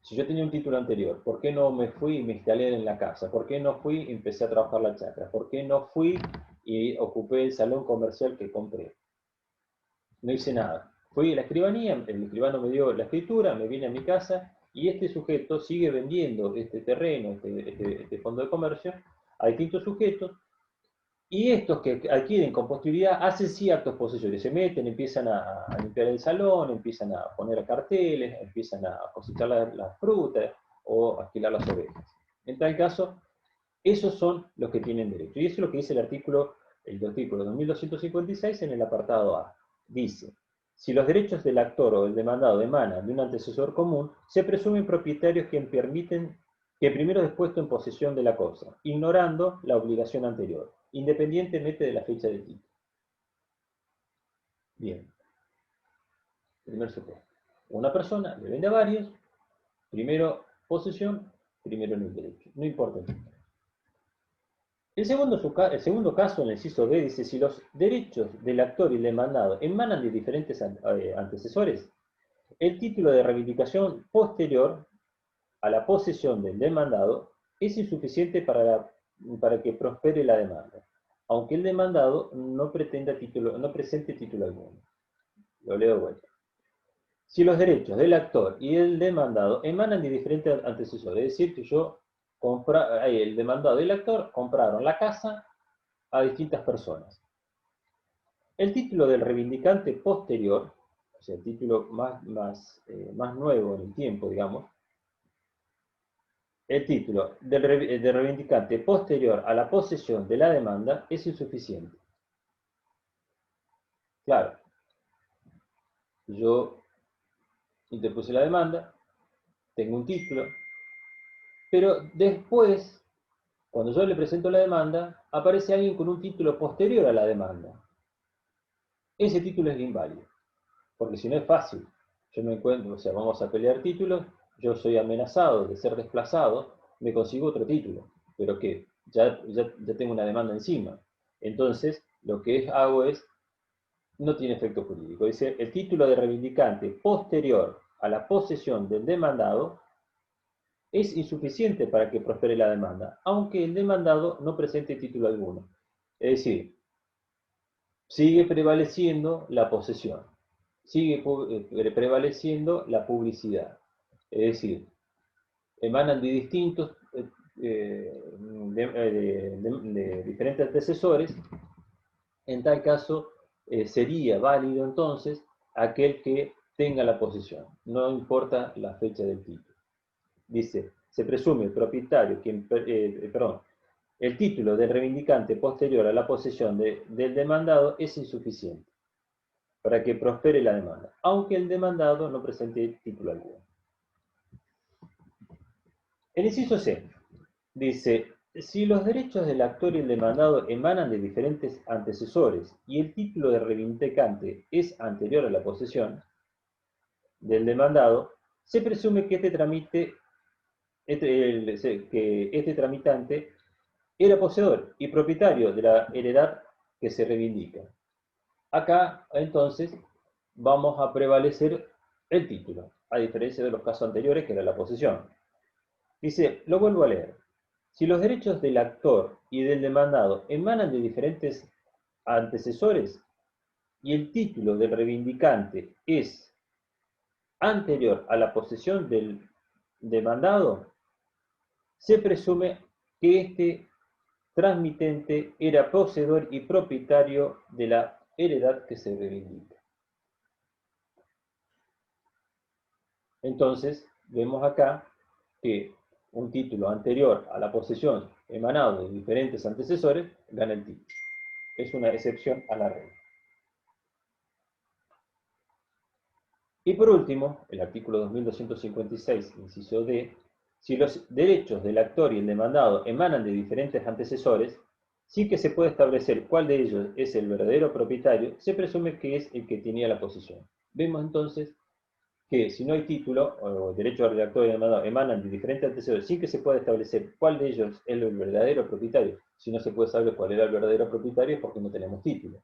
Si yo tenía un título anterior, ¿por qué no me fui y me instalé en la casa? ¿Por qué no fui y empecé a trabajar la chacra? ¿Por qué no fui y ocupé el salón comercial que compré? No hice nada. Fui a la escribanía, el escribano me dio la escritura, me vine a mi casa y este sujeto sigue vendiendo este terreno, este fondo de comercio, a distintos sujetos. Y estos que adquieren con posterioridad hacen sí actos posesorios, se meten, empiezan a limpiar el salón, empiezan a poner carteles, empiezan a cosechar las frutas o a alquilar las ovejas. En tal caso, esos son los que tienen derecho. Y eso es lo que dice el artículo 2256 en el apartado A. Dice, si los derechos del actor o del demandado emanan de un antecesor común, se presumen propietarios quien permiten que primero es puesto en posesión de la cosa, ignorando la obligación anterior, independientemente de la fecha del título. Bien, primer supuesto. Una persona le vende a varios, primero posesión, primero en el derecho, no importa el título. El segundo caso, en el inciso B, dice, si los derechos del actor y el demandado emanan de diferentes antecesores, el título de reivindicación posterior a la posesión del demandado es insuficiente para que prospere la demanda, aunque el demandado no presente título alguno. Lo leo de vuelta. Si los derechos del actor y el demandado emanan de diferentes antecesores, es decir, que el demandado y el actor compraron la casa a distintas personas. El título del reivindicante posterior, o sea, el título más nuevo en el tiempo, digamos, el título del reivindicante posterior a la posesión de la demanda es insuficiente. Claro, yo interpuse la demanda, tengo un título, pero después, cuando yo le presento la demanda, aparece alguien con un título posterior a la demanda. Ese título es inválido, porque si no es fácil. Yo me encuentro, o sea, vamos a pelear títulos, yo soy amenazado de ser desplazado, me consigo otro título, pero que ya tengo una demanda encima. Entonces, lo que hago es, no tiene efecto jurídico. Dice, el título de reivindicante posterior a la posesión del demandado es insuficiente para que prospere la demanda, aunque el demandado no presente título alguno. Es decir, sigue prevaleciendo la posesión, sigue prevaleciendo la publicidad. Es decir, emanan de distintos, de diferentes antecesores. En tal caso, sería válido entonces aquel que tenga la posesión, no importa la fecha del título. Dice, se presume el propietario, el título del reivindicante posterior a la posesión del demandado es insuficiente para que prospere la demanda, aunque el demandado no presente título alguno. El inciso C dice, si los derechos del actor y el demandado emanan de diferentes antecesores y el título de reivindicante es anterior a la posesión del demandado, se presume que este tramitante era poseedor y propietario de la heredad que se reivindica, Acá, entonces, vamos a prevalecer el título, a diferencia de los casos anteriores, que era la posesión. Dice, lo vuelvo a leer. Si los derechos del actor y del demandado emanan de diferentes antecesores y el título del reivindicante es anterior a la posesión del demandado, se presume que este transmitente era poseedor y propietario de la heredad que se reivindica. Entonces, vemos acá que un título anterior a la posesión emanado de diferentes antecesores gana el título. Es una excepción a la regla. Y por último, el artículo 2256, inciso D, si los derechos del actor y el demandado emanan de diferentes antecesores, sin que se pueda establecer cuál de ellos es el verdadero propietario, se presume que es el que tenía la posesión. Vemos entonces que si no hay título, o el derecho del actor y el demandado emanan de diferentes antecesores, sin que se pueda establecer cuál de ellos es el verdadero propietario. Si no se puede saber cuál era el verdadero propietario es porque no tenemos título.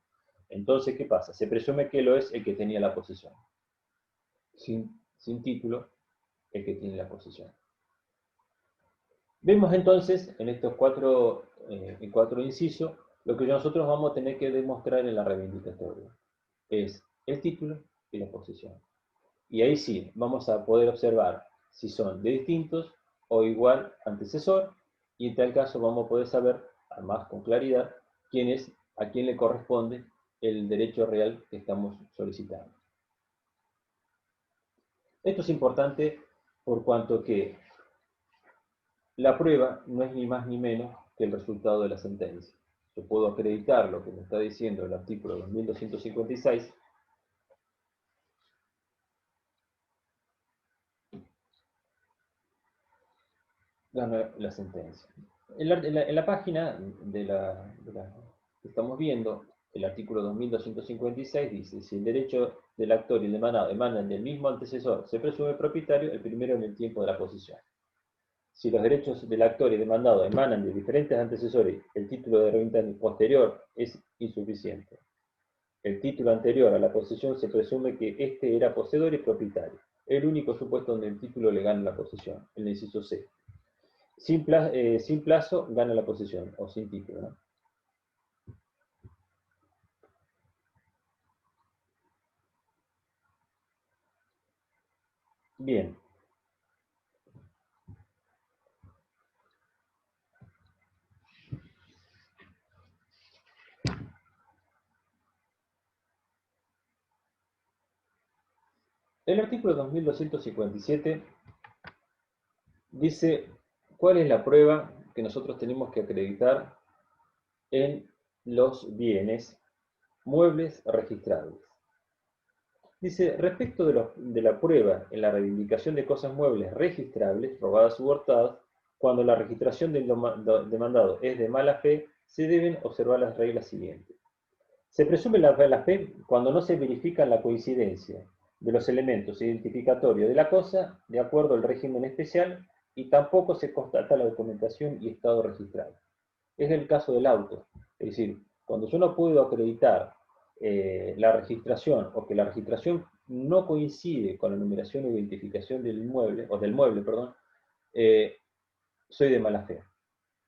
Entonces, ¿qué pasa? Se presume que lo es el que tenía la posesión. Sin título, el que tiene la posesión. Vemos entonces en estos cuatro incisos lo que nosotros vamos a tener que demostrar en la reivindicatoria. Es el título y la posesión. Y ahí sí, vamos a poder observar si son de distintos o igual antecesor, y en tal caso vamos a poder saber, además con claridad, a quién le corresponde el derecho real que estamos solicitando. Esto es importante por cuanto que la prueba no es ni más ni menos que el resultado de la sentencia. Yo puedo acreditar lo que me está diciendo el artículo 2256, gana la sentencia. En la página que estamos viendo, el artículo 2256 dice, si el derecho del actor y el demandado emanan del mismo antecesor, se presume propietario el primero en el tiempo de la posesión. Si los derechos del actor y demandado emanan de diferentes antecesores, el título de reivindicante posterior es insuficiente. El título anterior a la posesión se presume que éste era poseedor y propietario. El único supuesto donde el título le gana la posesión, el inciso C. Sin plazo gana la posesión, o sin título, ¿no? Bien. El artículo 2257 dice cuál es la prueba que nosotros tenemos que acreditar en los bienes muebles registrables. Dice, respecto de la prueba en la reivindicación de cosas muebles registrables, robadas u hurtadas, cuando la registración del demandado es de mala fe, se deben observar las reglas siguientes. Se presume la fe cuando no se verifica la coincidencia de los elementos identificatorios de la cosa de acuerdo al régimen especial y tampoco se constata la documentación y estado registrado. Es el caso del auto. Es decir, cuando yo no puedo acreditar la registración o que la registración no coincide con la numeración o identificación del inmueble, o del mueble, perdón, soy de mala fe.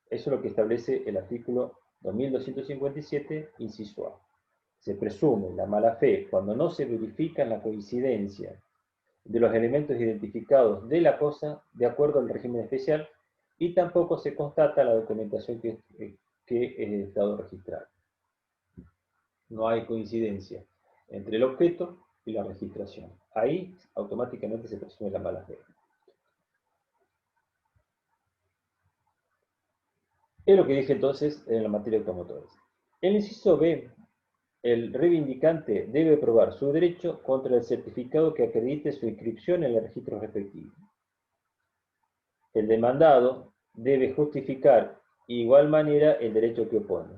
Eso es lo que establece el artículo 2257, inciso A. Se presume la mala fe cuando no se verifica la coincidencia de los elementos identificados de la cosa de acuerdo al régimen especial y tampoco se constata la documentación que es estado registrado. No hay coincidencia entre el objeto y la registración. Ahí automáticamente se presume la mala fe. Es lo que dije entonces en la materia de automotores. El inciso B, el reivindicante debe probar su derecho contra el certificado que acredite su inscripción en el registro respectivo. El demandado debe justificar de igual manera el derecho que opone.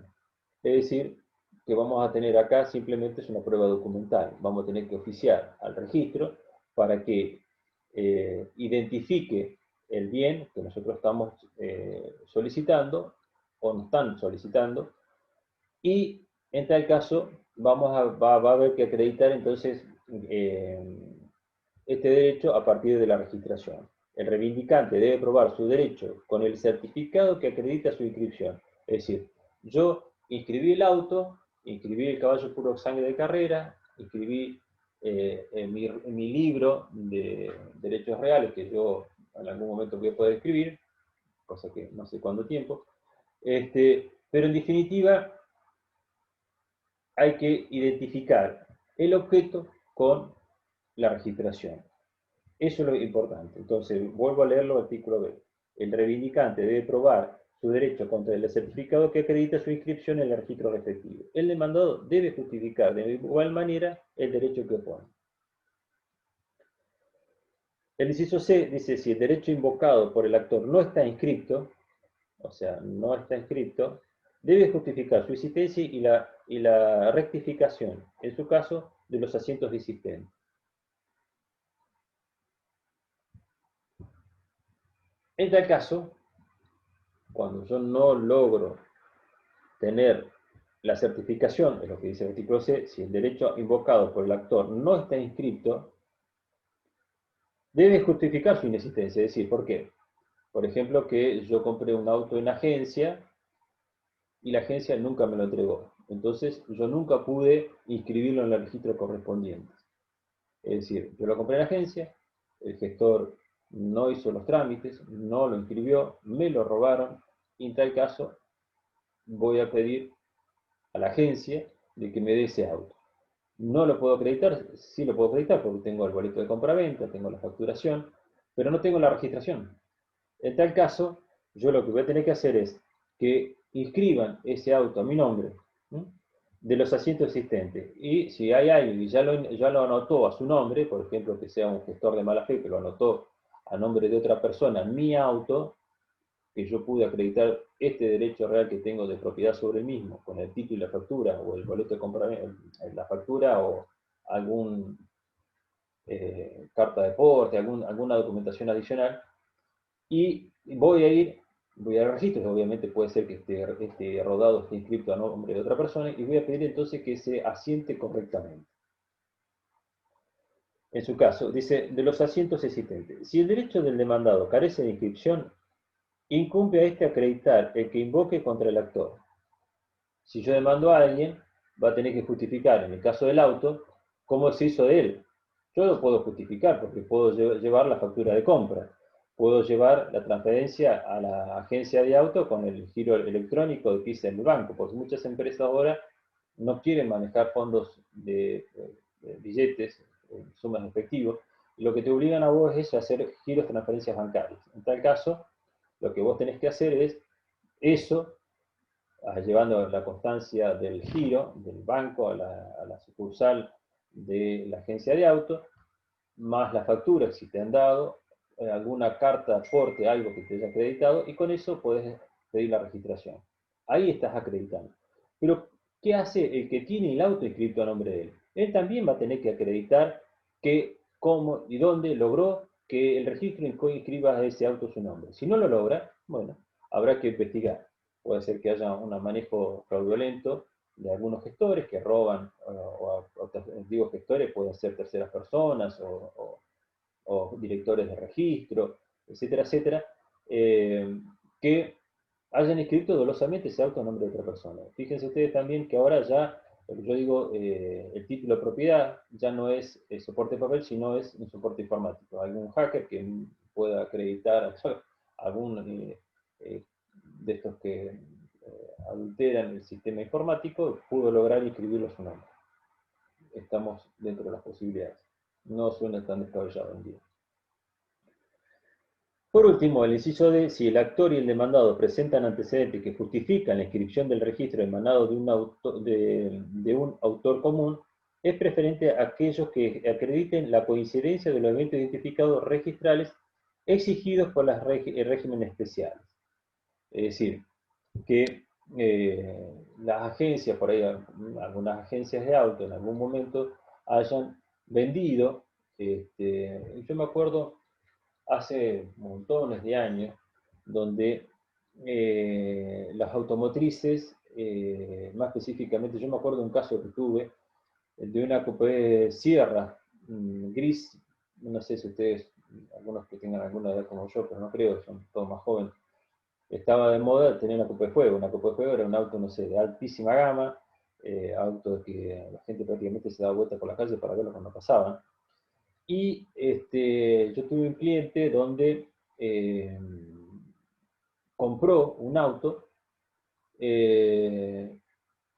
Es decir, que vamos a tener acá simplemente es una prueba documental. Vamos a tener que oficiar al registro para que identifique el bien que nosotros estamos solicitando o nos están solicitando y En tal caso, va a haber que acreditar entonces este derecho a partir de la registración. El reivindicante debe probar su derecho con el certificado que acredita su inscripción. Es decir, yo inscribí el auto, inscribí el caballo puro sangre de carrera, inscribí en mi libro de derechos reales, que yo en algún momento voy a poder escribir, cosa que no sé cuánto tiempo, pero en definitiva hay que identificar el objeto con la registración. Eso es lo importante. Entonces, vuelvo a leerlo, artículo B. El reivindicante debe probar su derecho contra el certificado que acredita su inscripción en el registro respectivo. El demandado debe justificar de igual manera el derecho que opone. El inciso C dice, si el derecho invocado por el actor no está inscrito, o sea, no está inscrito, debe justificar su existencia y la rectificación, en su caso, de los asientos existentes. En tal caso, cuando yo no logro tener la certificación, es lo que dice el artículo C, si el derecho invocado por el actor no está inscrito, debe justificar su inexistencia. Es decir, ¿por qué? Por ejemplo, que yo compré un auto en agencia y la agencia nunca me lo entregó. Entonces, yo nunca pude inscribirlo en el registro correspondiente. Es decir, yo lo compré en agencia, el gestor no hizo los trámites, no lo inscribió, me lo robaron, y en tal caso voy a pedir a la agencia de que me dé ese auto. No lo puedo acreditar, sí lo puedo acreditar porque tengo el boleto de compraventa, tengo la facturación, pero no tengo la registración. En tal caso, yo lo que voy a tener que hacer es que inscriban ese auto a mi nombre, ¿sí?, de los asientos existentes. Y si hay alguien que ya lo anotó a su nombre, por ejemplo, que sea un gestor de mala fe que lo anotó a nombre de otra persona, mi auto, que yo pude acreditar este derecho real que tengo de propiedad sobre el mismo, con el título y la factura, o el boleto de compraventa, la factura, o algún carta de porte, alguna documentación adicional, y voy al registro, obviamente puede ser que este rodado esté inscrito a nombre de otra persona, y voy a pedir entonces que se asiente correctamente. En su caso, dice, de los asientos existentes, si el derecho del demandado carece de inscripción, incumbe a este acreditar el que invoque contra el actor. Si yo demando a alguien, va a tener que justificar, en el caso del auto, cómo se hizo de él. Yo lo puedo justificar porque puedo llevar la factura de compra, puedo llevar la transferencia a la agencia de auto con el giro electrónico de que hice en el banco, porque muchas empresas ahora no quieren manejar fondos de billetes, sumas de efectivo, y lo que te obligan a vos es hacer giros, transferencias bancarias. En tal caso, lo que vos tenés que hacer es eso, llevando la constancia del giro del banco a la sucursal de la agencia de auto, más la factura si te han dado, alguna carta, aporte, algo que te haya acreditado, y con eso puedes pedir la registración. Ahí estás acreditando. Pero, ¿qué hace el que tiene el auto inscrito a nombre de él? Él también va a tener que acreditar que, cómo y dónde logró que el registro inscriba a ese auto su nombre. Si no lo logra, bueno, habrá que investigar. Puede ser que haya un manejo fraudulento de algunos gestores que roban, digo gestores, pueden ser terceras personas o directores de registro, etcétera, etcétera, que hayan inscrito dolosamente ese auto a nombre de otra persona. Fíjense ustedes también que ahora ya, yo digo, el título de propiedad ya no es soporte de papel, sino es un soporte informático. Algún hacker que pueda acreditar algún de estos que adulteran el sistema informático, pudo lograr inscribirlo a su nombre. Estamos dentro de las posibilidades. No suena tan descabellado en día. Por último, el inciso D, si el actor y el demandado presentan antecedentes que justifican la inscripción del registro emanado de un autor común, es preferente a aquellos que acrediten la coincidencia de los eventos identificados registrales exigidos por los regímenes especiales. Es decir, que las agencias, por ahí algunas agencias de auto en algún momento hayan vendido, yo me acuerdo hace montones de años, donde las automotrices más específicamente, yo me acuerdo de un caso que tuve de una coupé Sierra gris, no sé si ustedes, algunos que tengan alguna edad como yo, pero no creo, son todos más jóvenes, estaba de moda tener una coupé de fuego. Una coupé de fuego era un auto, no sé, de altísima gama, auto que la gente prácticamente se daba vuelta por la calle para verlo cuando pasaban. Y yo tuve un cliente donde compró un auto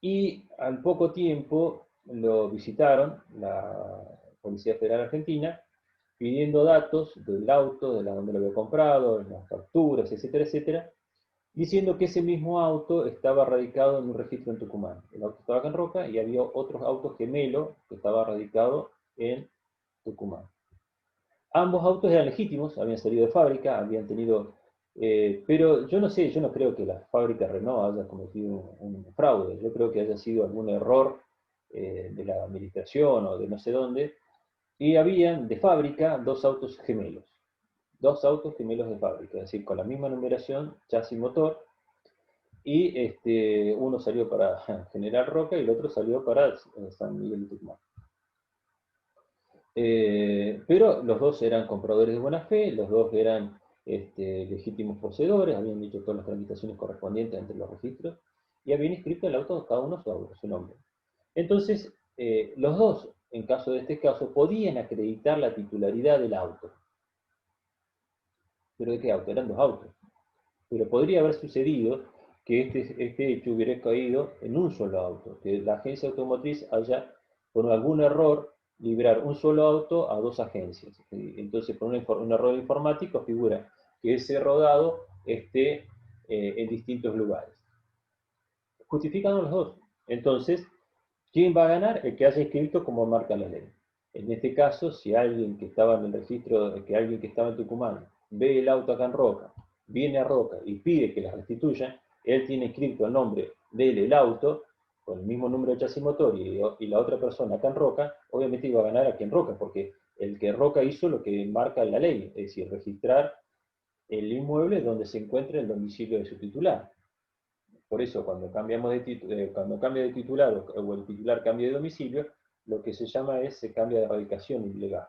y al poco tiempo lo visitaron la Policía Federal Argentina pidiendo datos del auto, de la donde lo había comprado, las facturas, etcétera, etcétera, diciendo que ese mismo auto estaba radicado en un registro en Tucumán. El auto estaba acá en Roca y había otros autos gemelos que estaba radicado en Tucumán. Ambos autos eran legítimos, habían salido de fábrica, habían tenido... pero yo no sé, yo no creo que la fábrica Renault haya cometido un fraude, yo creo que haya sido algún error de la administración o de no sé dónde, y habían de fábrica dos autos gemelos de fábrica, es decir, con la misma numeración, chasis motor, y uno salió para General Roca y el otro salió para San Miguel de Tucumán. Pero los dos eran compradores de buena fe, los dos eran legítimos poseedores, habían hecho todas las tramitaciones correspondientes entre los registros y habían inscrito el auto cada uno su nombre. Entonces, los dos, en caso de este caso, podían acreditar la titularidad del auto. ¿Pero de qué auto? Eran dos autos. Pero podría haber sucedido que este hecho hubiera caído en un solo auto, que la agencia automotriz haya, por algún error, librar un solo auto a dos agencias. Entonces, por un error informático, figura que ese rodado esté en distintos lugares. Justificando los dos. Entonces, ¿quién va a ganar? El que haya inscrito como marca la ley. En este caso, si alguien que estaba en el registro, que alguien que estaba en Tucumán, ve el auto acá en Roca, viene a Roca y pide que la restituyan, él tiene inscrito el nombre del auto, con el mismo número de chasis motor y la otra persona acá en Roca, obviamente iba a ganar aquí en Roca, porque el que Roca hizo lo que marca la ley, es decir, registrar el inmueble donde se encuentra el domicilio de su titular. Por eso, cuando cuando cambia de titular o el titular cambia de domicilio, lo que se llama es se cambia de radicación ilegal.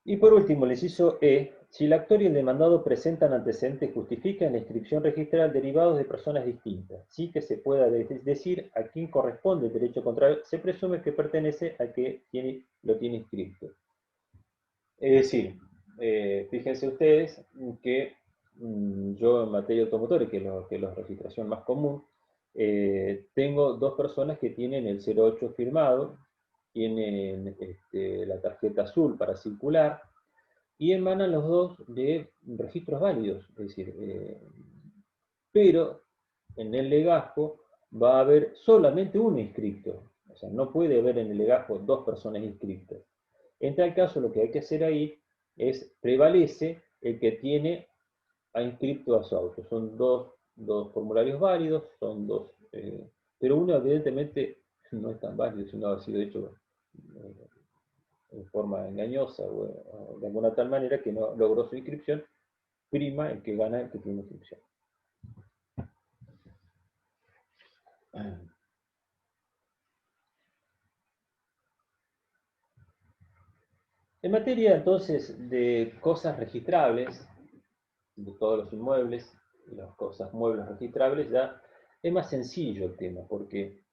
Y por último, el inciso E, si el actor y el demandado presentan antecedentes justifican la inscripción registral derivados de personas distintas, sí que se pueda decir a quién corresponde el derecho contrario, se presume que pertenece a que lo tiene inscrito. Es decir, fíjense ustedes que yo en materia automotores, que es la registración más común, tengo dos personas que tienen el 08 firmado, tienen la tarjeta azul para circular y emanan los dos de registros válidos. Es decir, pero en el legajo va a haber solamente uno inscrito. O sea, no puede haber en el legajo dos personas inscritas. En tal caso, lo que hay que hacer ahí es prevalece el que ha inscrito a su auto. Son dos formularios válidos, son dos, pero uno evidentemente no es tan válido, sino ha sido hecho en forma engañosa o de alguna tal manera que no logró su inscripción, prima el que gana el que tiene inscripción. En materia entonces de cosas registrables, de todos los inmuebles, las cosas muebles registrables, ya es más sencillo el tema, porque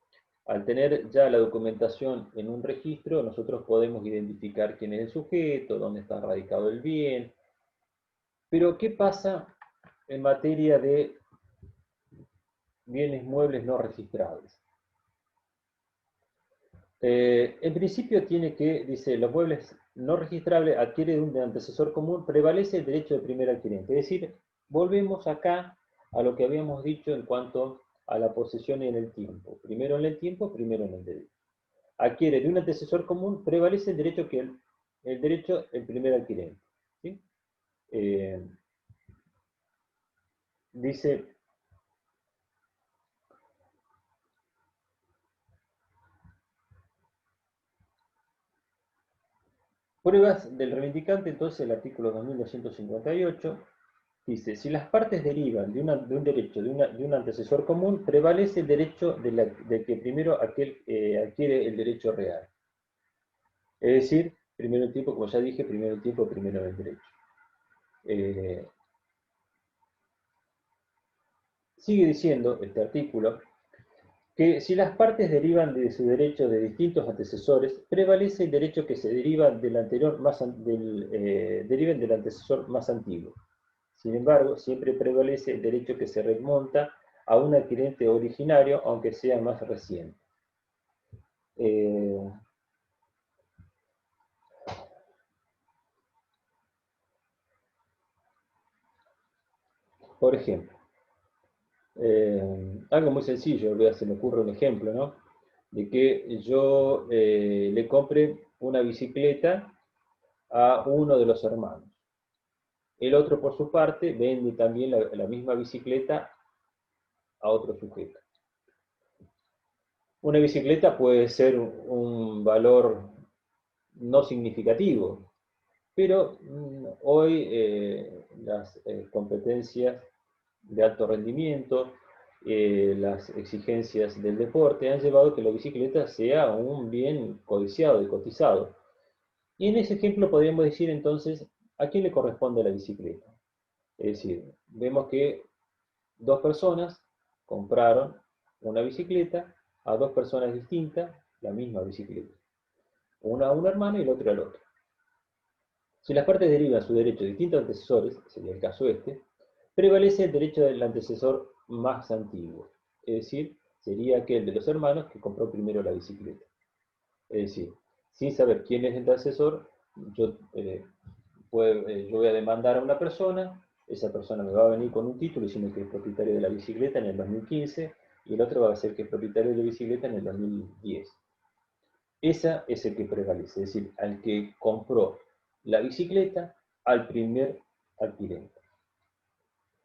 al tener ya la documentación en un registro, nosotros podemos identificar quién es el sujeto, dónde está radicado el bien. Pero, ¿qué pasa en materia de bienes muebles no registrables? En principio tiene que, dice, los muebles no registrables adquiere de un antecesor común, prevalece el derecho de primer adquirente. Es decir, volvemos acá a lo que habíamos dicho en cuanto a la posesión en el tiempo. Primero en el tiempo, primero en el derecho. Adquiere de un antecesor común, prevalece el derecho el primer adquirente. ¿Sí? Dice, pruebas del reivindicante, entonces el artículo 2258, Dice, si las partes derivan de un derecho de un antecesor común, prevalece el derecho de que primero aquel adquiere el derecho real. Es decir, primero el tiempo, como ya dije, primero el tiempo, primero el derecho. Sigue diciendo este artículo que si las partes derivan de su derecho de distintos antecesores, prevalece el derecho que se deriva del anterior deriven del antecesor más antiguo. Sin embargo, siempre prevalece el derecho que se remonta a un adquirente originario, aunque sea más reciente. Por ejemplo, algo muy sencillo, se me ocurre un ejemplo, ¿no? De que yo le compre una bicicleta a uno de los hermanos. El otro, por su parte, vende también la misma bicicleta a otro sujeto. Una bicicleta puede ser un valor no significativo, pero hoy las competencias de alto rendimiento, las exigencias del deporte han llevado a que la bicicleta sea un bien codiciado y cotizado. Y en ese ejemplo podríamos decir entonces, ¿a quién le corresponde la bicicleta? Es decir, vemos que dos personas compraron una bicicleta a dos personas distintas, la misma bicicleta. Una a un hermano y la otra al otro. Si las partes derivan su derecho de distintos antecesores, sería el caso este, prevalece el derecho del antecesor más antiguo. Es decir, sería aquel de los hermanos que compró primero la bicicleta. Es decir, sin saber quién es el antecesor, yo voy a demandar a una persona, esa persona me va a venir con un título diciendo que es propietario de la bicicleta en el 2015 y el otro va a ser que es propietario de la bicicleta en el 2010. Esa es el que prevalece, es decir, al que compró la bicicleta al primer adquirente.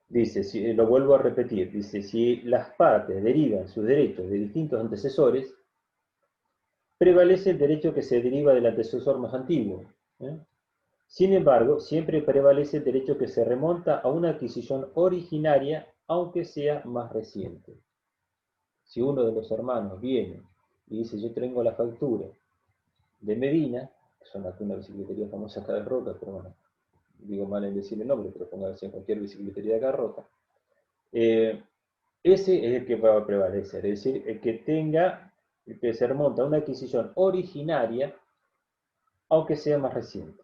Dice, lo vuelvo a repetir, dice, si las partes derivan sus derechos de distintos antecesores, prevalece el derecho que se deriva del antecesor más antiguo. Sin embargo, siempre prevalece el derecho que se remonta a una adquisición originaria, aunque sea más reciente. Si uno de los hermanos viene y dice, yo tengo la factura de Medina, que son una bicicletería famosa acá de Roca, pero bueno, digo mal en decir el nombre, pero póngase en cualquier bicicletería de acá de Roca, ese es el que va a prevalecer, es decir, el que se remonta a una adquisición originaria, aunque sea más reciente.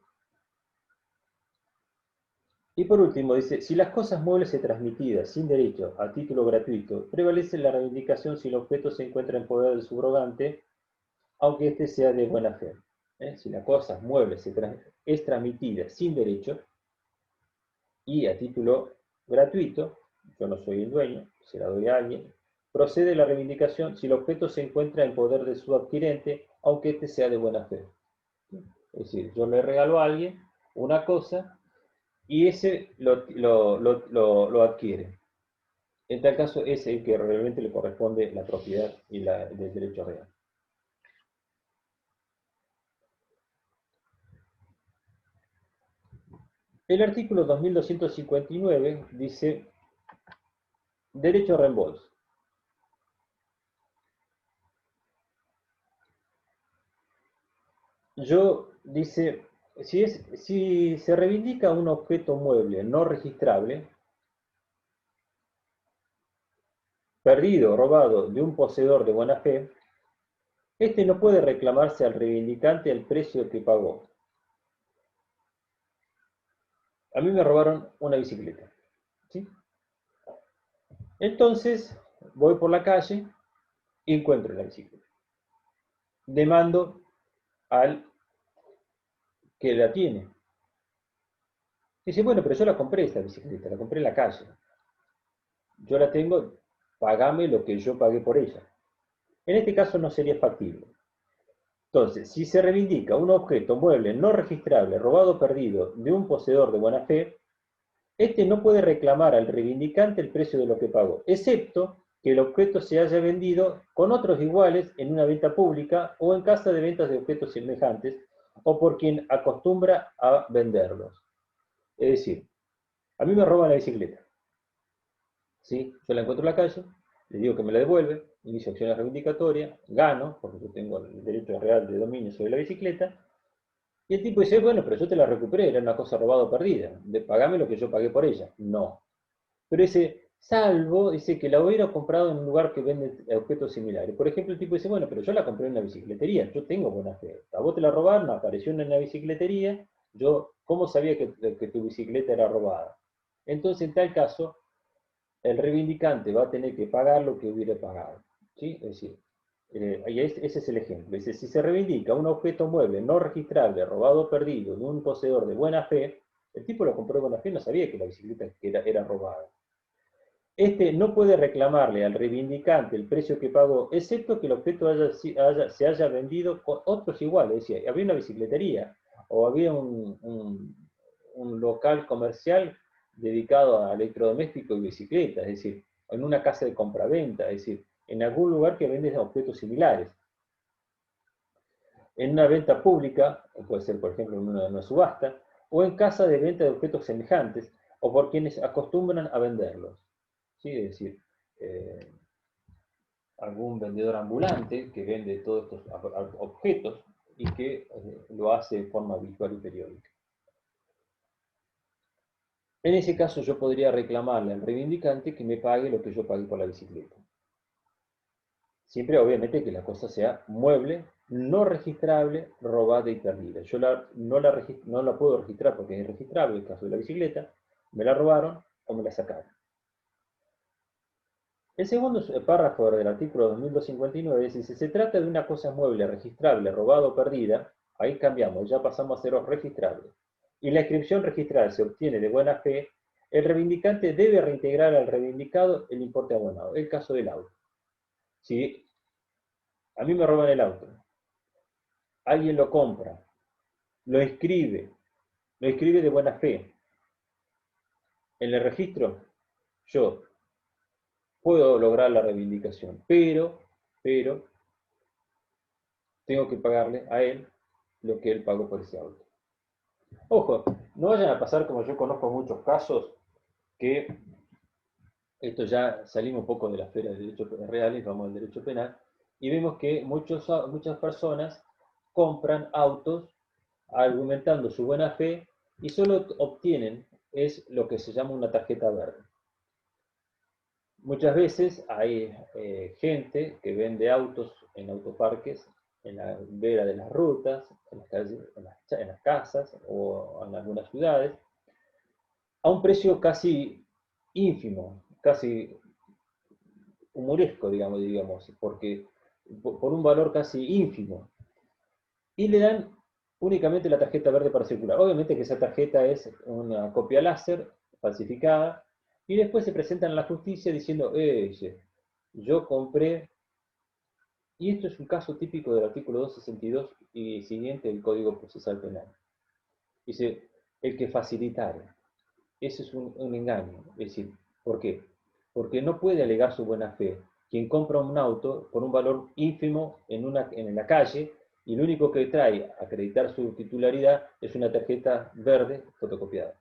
Y por último, dice, si las cosas muebles y transmitidas sin derecho a título gratuito, prevalece la reivindicación si el objeto se encuentra en poder del subrogante, aunque éste sea de buena fe. Si la cosa mueble es transmitida sin derecho y a título gratuito, yo no soy el dueño, se la doy a alguien, procede la reivindicación si el objeto se encuentra en poder de su adquirente, aunque éste sea de buena fe. Es decir, yo le regalo a alguien una cosa y ese lo adquiere. En tal caso es el que realmente le corresponde la propiedad y del derecho real. El artículo 2259 dice derecho a reembolso. Dice, si se reivindica un objeto mueble no registrable, perdido o robado de un poseedor de buena fe, este no puede reclamarse al reivindicante el precio que pagó. A mí me robaron una bicicleta, ¿sí? Entonces, voy por la calle y encuentro la bicicleta. Demando al que la tiene. Dice, bueno, pero yo la compré esta bicicleta, la compré en la calle. Yo la tengo, pagame lo que yo pagué por ella. En este caso no sería factible. Entonces, si se reivindica un objeto mueble no registrable, robado o perdido de un poseedor de buena fe, este no puede reclamar al reivindicante el precio de lo que pagó, excepto que el objeto se haya vendido con otros iguales en una venta pública o en casa de ventas de objetos semejantes o por quien acostumbra a venderlos. Es decir, A mí me roban la bicicleta. ¿Sí? Yo la encuentro en la calle, le digo que me la devuelve, inicio acciones reivindicatorias, gano, porque yo tengo el derecho real de dominio sobre la bicicleta, y el tipo dice, bueno, pero yo te la recuperé, era una cosa robada o perdida, pagame lo que yo pagué por ella. No. Pero dice, salvo, dice que la hubiera comprado en un lugar que vende objetos similares. Por ejemplo, el tipo dice, bueno, pero yo la compré en una bicicletería, yo tengo buena fe. A vos te la robaron, apareció en una bicicletería, yo, ¿cómo sabía que tu bicicleta era robada? Entonces, en tal caso, el reivindicante va a tener que pagar lo que hubiera pagado. ¿Sí? Es decir, ese es el ejemplo. Dice, si se reivindica un objeto mueble no registrable, robado o perdido de un poseedor de buena fe, el tipo lo compró de buena fe, no sabía que la bicicleta era robada. Este no puede reclamarle al reivindicante el precio que pagó, excepto que el objeto se haya vendido con otros iguales. Es decir, había una bicicletería o había un local comercial dedicado a electrodomésticos y bicicletas, es decir, en una casa de compraventa, es decir, en algún lugar que vende objetos similares. En una venta pública, puede ser por ejemplo en una subasta, o en casa de venta de objetos semejantes, o por quienes acostumbran a venderlos. ¿Sí? Es decir, eh, algún vendedor ambulante que vende todos estos objetos y que lo hace de forma habitual y periódica. En ese caso yo podría reclamarle al reivindicante que me pague lo que yo pagué por la bicicleta. Siempre obviamente que la cosa sea mueble, no registrable, robada y perdida. Yo no la puedo registrar porque es irregistrable, el caso de la bicicleta, me la robaron o me la sacaron. El segundo párrafo del artículo 2259 dice, si se trata de una cosa mueble, registrable, robada o perdida, ahí cambiamos, ya pasamos a ser registrable, y la inscripción registral se obtiene de buena fe, el reivindicante debe reintegrar al reivindicado el importe abonado. El caso del auto. Si a mí me roban el auto, alguien lo compra, lo inscribe de buena fe en el registro, yo puedo lograr la reivindicación, pero tengo que pagarle a él lo que él pagó por ese auto. Ojo, no vayan a pasar como yo conozco muchos casos que esto ya salimos un poco de la esfera del derecho real y vamos al derecho penal y vemos que muchas personas compran autos argumentando su buena fe y solo obtienen es lo que se llama una tarjeta verde. Muchas veces hay gente que vende autos en autoparques en la vera de las rutas, en las, calles, en las casas o en algunas ciudades, a un precio casi ínfimo, casi humoresco, digamos, porque por un valor casi ínfimo. Y le dan únicamente la tarjeta verde para circular. Obviamente que esa tarjeta es una copia láser falsificada y después se presentan a la justicia diciendo, yo compré, y esto es un caso típico del artículo 262 y siguiente del Código Procesal Penal. Dice, el que facilitara. Ese es un engaño. Es decir, ¿por qué? Porque no puede alegar su buena fe quien compra un auto por un valor ínfimo en la calle y lo único que trae a acreditar su titularidad es una tarjeta verde fotocopiada.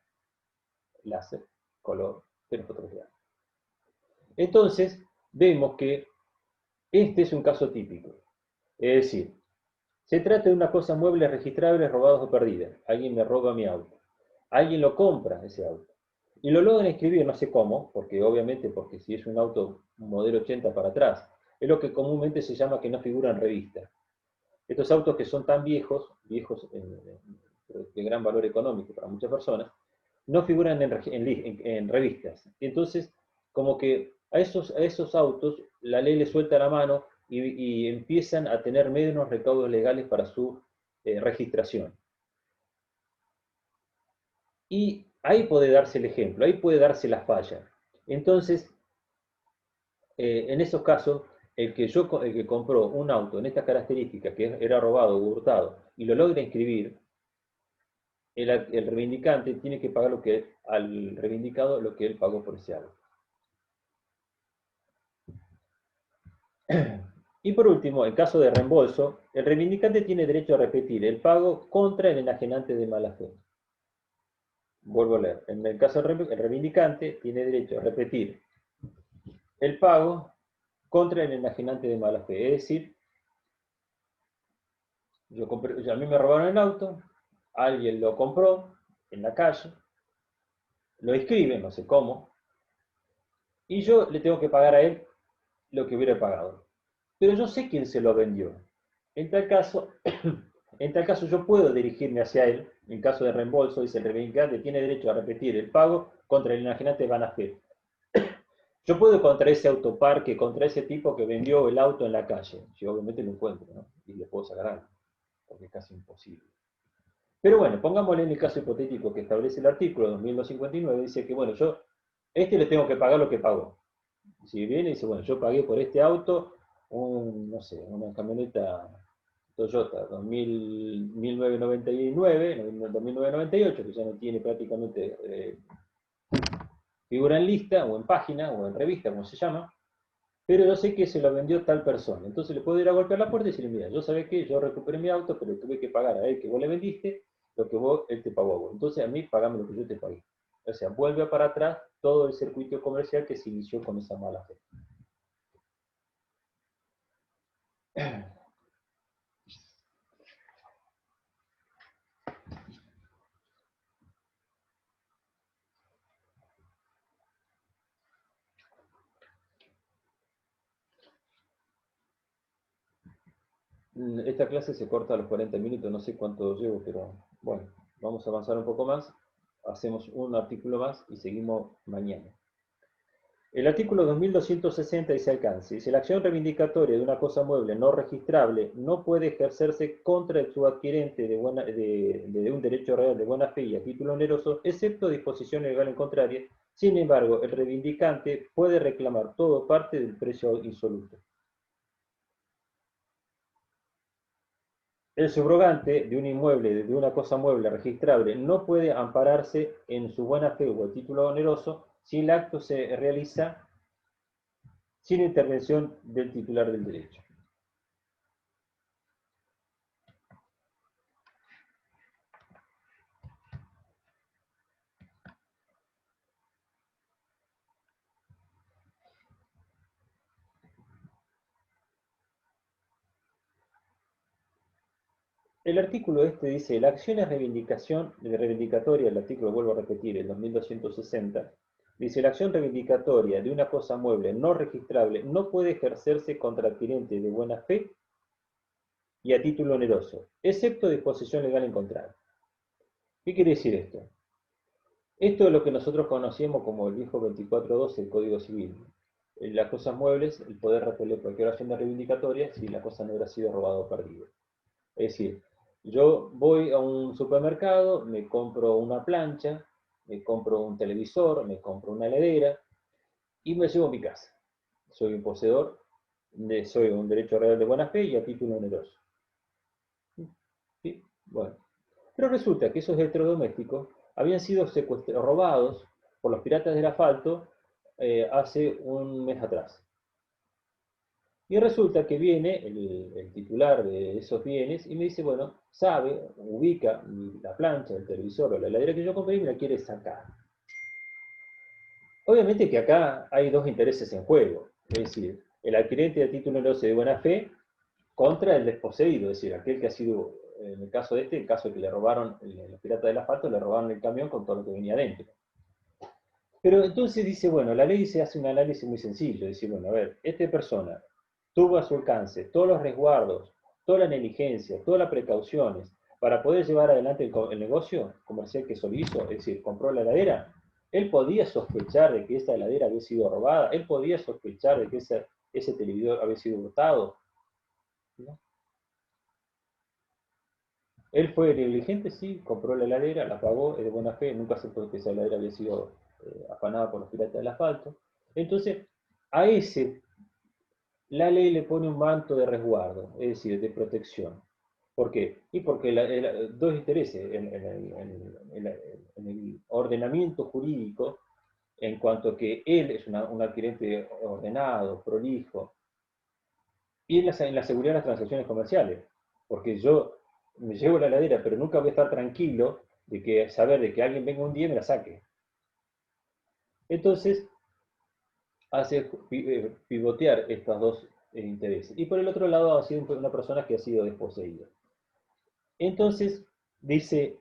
Láser, color, pero fotocopiada. Entonces, vemos que este es un caso típico. Es decir, se trata de una cosa mueble, registrable, robados o perdida. Alguien me roba mi auto. Alguien lo compra, ese auto. Y lo logran escribir, no sé cómo, porque si es un auto modelo 80 para atrás, es lo que comúnmente se llama que no figura en revista. Estos autos que son tan viejos, de gran valor económico para muchas personas, no figuran en revistas. Y entonces, como que a esos autos la ley les suelta la mano y empiezan a tener menos recaudos legales para su registración. Y ahí puede darse el ejemplo, ahí puede darse la falla. Entonces, en esos casos, el que compró un auto en estas características, que era robado o hurtado, y lo logra inscribir, el reivindicante tiene que pagar al reivindicado lo que él pagó por ese auto. Y por último, en caso de reembolso, el reivindicante tiene derecho a repetir el pago contra el enajenante de mala fe. vuelvo a leer, en el caso del el reivindicante tiene derecho a repetir el pago contra el enajenante de mala fe. Es decir, a mí me robaron el auto, alguien lo compró en la calle, lo inscribe, no sé cómo, y yo le tengo que pagar a él lo que hubiera pagado. Pero yo sé quién se lo vendió. En tal caso, en tal caso yo puedo dirigirme hacia él. En caso de reembolso, dice el reivindicante, tiene derecho a repetir el pago contra el enajenante de mala fe. Yo puedo contra ese autoparque, contra ese tipo que vendió el auto en la calle. Yo obviamente lo encuentro, ¿no? Y le puedo sacar algo, porque es casi imposible. Pero bueno, pongámosle en el caso hipotético que establece el artículo 2259, dice que, bueno, yo, le tengo que pagar lo que pagó. Si viene y dice, bueno, yo pagué por este auto no sé, una camioneta Toyota 2000, 1999, 2998, que ya no tiene prácticamente figura en lista, o en página, o en revista, como se llama, pero yo sé que se lo vendió tal persona. Entonces le puedo ir a golpear la puerta y decirle, mira, yo sabés que yo recuperé mi auto, pero tuve que pagar a él que vos le vendiste, lo que él te pagó a vos. Entonces a mí pagame lo que yo te pagué. O sea, vuelve para atrás todo el circuito comercial que se inició con esa mala fe. Esta clase se corta a los 40 minutos, no sé cuánto llevo, pero bueno, vamos a avanzar un poco más, hacemos un artículo más y seguimos mañana. El artículo 2260 dice alcance. Si la acción reivindicatoria de una cosa mueble no registrable no puede ejercerse contra el subadquirente de un derecho real de buena fe y a título oneroso, excepto disposición legal en contraria, sin embargo, el reivindicante puede reclamar todo parte del precio insoluto. El subrogante de un inmueble, de una cosa mueble registrable, no puede ampararse en su buena fe o título oneroso si el acto se realiza sin intervención del titular del derecho. El artículo este dice, la acción es reivindicatoria, el artículo vuelvo a repetir, el 2260, dice, la acción reivindicatoria de una cosa mueble no registrable no puede ejercerse contra adquirente de buena fe y a título oneroso, excepto disposición legal en contrario. ¿Qué quiere decir esto? Esto es lo que nosotros conocemos como el viejo 2412 del Código Civil. En las cosas muebles, el poder repeler cualquier acción de reivindicatoria si la cosa no hubiera sido robada o perdida. Es decir, yo voy a un supermercado, me compro una plancha, me compro un televisor, me compro una heladera y me llevo a mi casa. Soy un poseedor, soy un derecho real de buena fe y a título oneroso. ¿Sí? Bueno, pero resulta que esos electrodomésticos habían sido robados por los piratas del asfalto hace un mes atrás. Y resulta que viene el titular de esos bienes y me dice, bueno, sabe, ubica la plancha, el televisor o la heladera que yo compré y me la quiere sacar. Obviamente que acá hay dos intereses en juego, es decir, el adquirente a título oneroso de buena fe contra el desposeído, es decir, aquel que ha sido, en el caso de el caso de que le robaron, los piratas del asfalto le robaron el camión con todo lo que venía dentro. Pero entonces dice, bueno, la ley se hace un análisis muy sencillo, dice, bueno, a ver, esta persona tuvo a su alcance todos los resguardos, toda la negligencia, todas las precauciones para poder llevar adelante el negocio comercial que solo hizo, es decir, compró la heladera. Él podía sospechar de que esa heladera había sido robada, él podía sospechar de que ese televisor había sido hurtado, ¿no? Él fue negligente, sí, compró la heladera, la pagó, es de buena fe, nunca aceptó que esa heladera había sido afanada por los piratas del asfalto. Entonces, a ese la ley le pone un manto de resguardo, es decir, de protección. ¿Por qué? Y porque dos intereses en el ordenamiento jurídico, en cuanto a que él es un adquirente ordenado, prolijo, y en la seguridad de las transacciones comerciales, porque yo me llevo la heladera, pero nunca voy a estar tranquilo de que saber de que alguien venga un día y me la saque. Entonces, hace pivotear estos dos intereses. Y por el otro lado, ha sido una persona que ha sido desposeída. Entonces, dice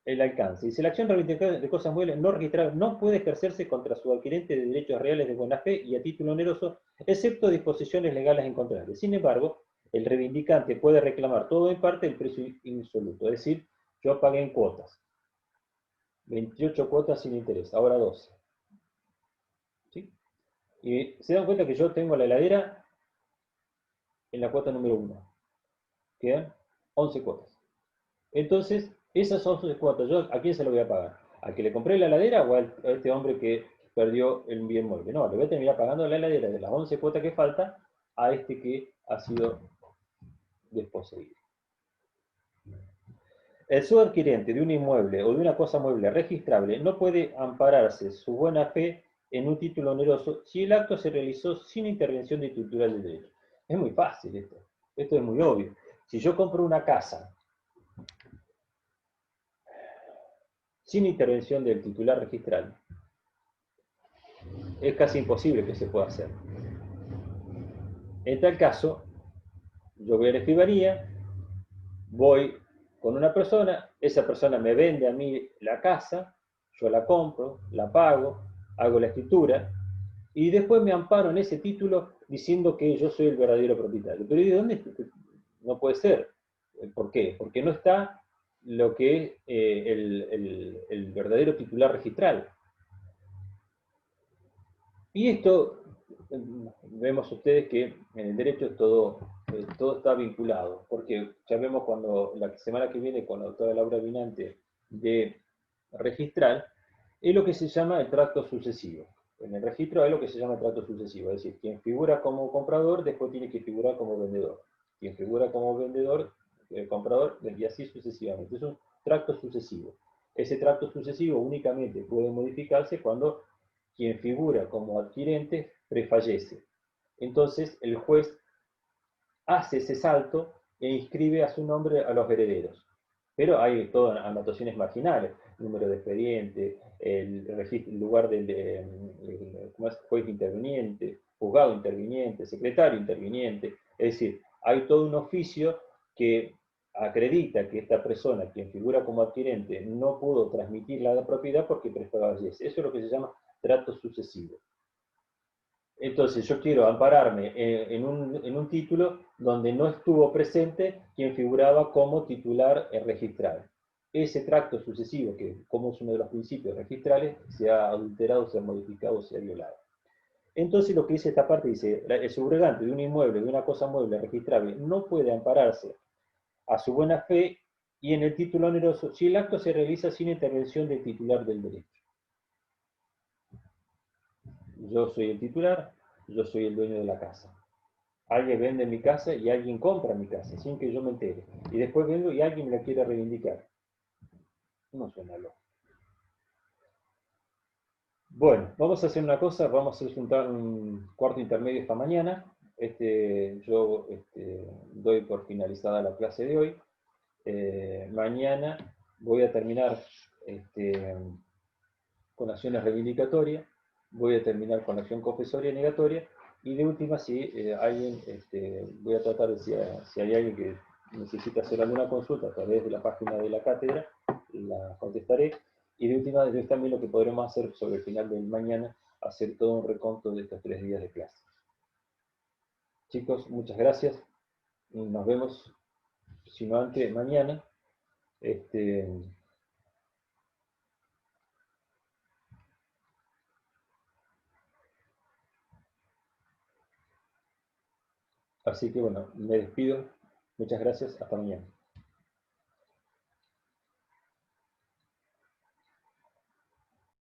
el alcance. Dice, la acción reivindicativa de cosas muebles no registradas no puede ejercerse contra su adquirente de derechos reales de buena fe y a título oneroso, excepto disposiciones legales encontrables. Sin embargo, el reivindicante puede reclamar todo en parte el precio insoluto. Es decir, yo pagué en cuotas. 28 cuotas sin interés, ahora 12. ¿Sí? Y se dan cuenta que yo tengo la heladera en la cuota número 1. Quedan 11 cuotas. Entonces, esas 11 cuotas, ¿yo a quién se lo voy a pagar? ¿Al que le compré la heladera o a este hombre que perdió el bien mueble? No, le voy a terminar pagando la heladera de las 11 cuotas que falta a este que ha sido desposeído. El subadquirente de un inmueble o de una cosa mueble registrable no puede ampararse su buena fe en un título oneroso si el acto se realizó sin intervención del titular del derecho. Es muy fácil esto. Esto es muy obvio. Si yo compro una casa sin intervención del titular registral, es casi imposible que se pueda hacer. En tal caso, yo voy a la escribanía, voy con una persona, esa persona me vende a mí la casa, yo la compro, la pago, hago la escritura y después me amparo en ese título diciendo que yo soy el verdadero propietario. Pero ¿de dónde? No puede ser. ¿Por qué? Porque no está lo que es el verdadero titular registral. Y esto, vemos ustedes que en el derecho todo está vinculado, porque ya vemos cuando la semana que viene con la doctora Laura Vinante de registral, es lo que se llama el tracto sucesivo. En el registro hay lo que se llama el tracto sucesivo, es decir, quien figura como comprador después tiene que figurar como vendedor. Quien figura como vendedor, comprador, y así sucesivamente. Es un tracto sucesivo. Ese tracto sucesivo únicamente puede modificarse cuando quien figura como adquirente prefallece. Entonces el juez hace ese salto e inscribe a su nombre a los herederos. Pero hay todas anotaciones marginales, número de expediente, el lugar del juez interviniente, juzgado interviniente, secretario interviniente. Es decir, hay todo un oficio que acredita que esta persona, quien figura como adquirente, no pudo transmitir la propiedad porque prefallece. Eso es lo que se llama trato sucesivo. Entonces yo quiero ampararme en un título donde no estuvo presente quien figuraba como titular registrado. Ese tracto sucesivo, que como es uno de los principios registrales, se ha adulterado, se ha modificado, se ha violado. Entonces lo que dice esta parte dice, el subrogante de un inmueble, de una cosa mueble registrable, no puede ampararse a su buena fe y en el título oneroso si el acto se realiza sin intervención del titular del derecho. Yo soy el titular, yo soy el dueño de la casa. Alguien vende mi casa y alguien compra mi casa sin que yo me entere. Y después vengo y alguien me la quiere reivindicar. No suena loco. Bueno, vamos a hacer una cosa, vamos a hacer un cuarto intermedio esta mañana. Yo doy por finalizada la clase de hoy. Mañana voy a terminar con acciones reivindicatorias, voy a terminar con acción confesoria y negatoria, y de última, si alguien, voy a tratar de si hay alguien que necesita hacer alguna consulta a través de la página de la cátedra, la contestaré, y de última, es también lo que podremos hacer sobre el final del mañana, hacer todo un reconto de estos 3 días de clase. Chicos, muchas gracias, nos vemos, si no antes, mañana. Así que bueno, me despido. Muchas gracias. Hasta mañana.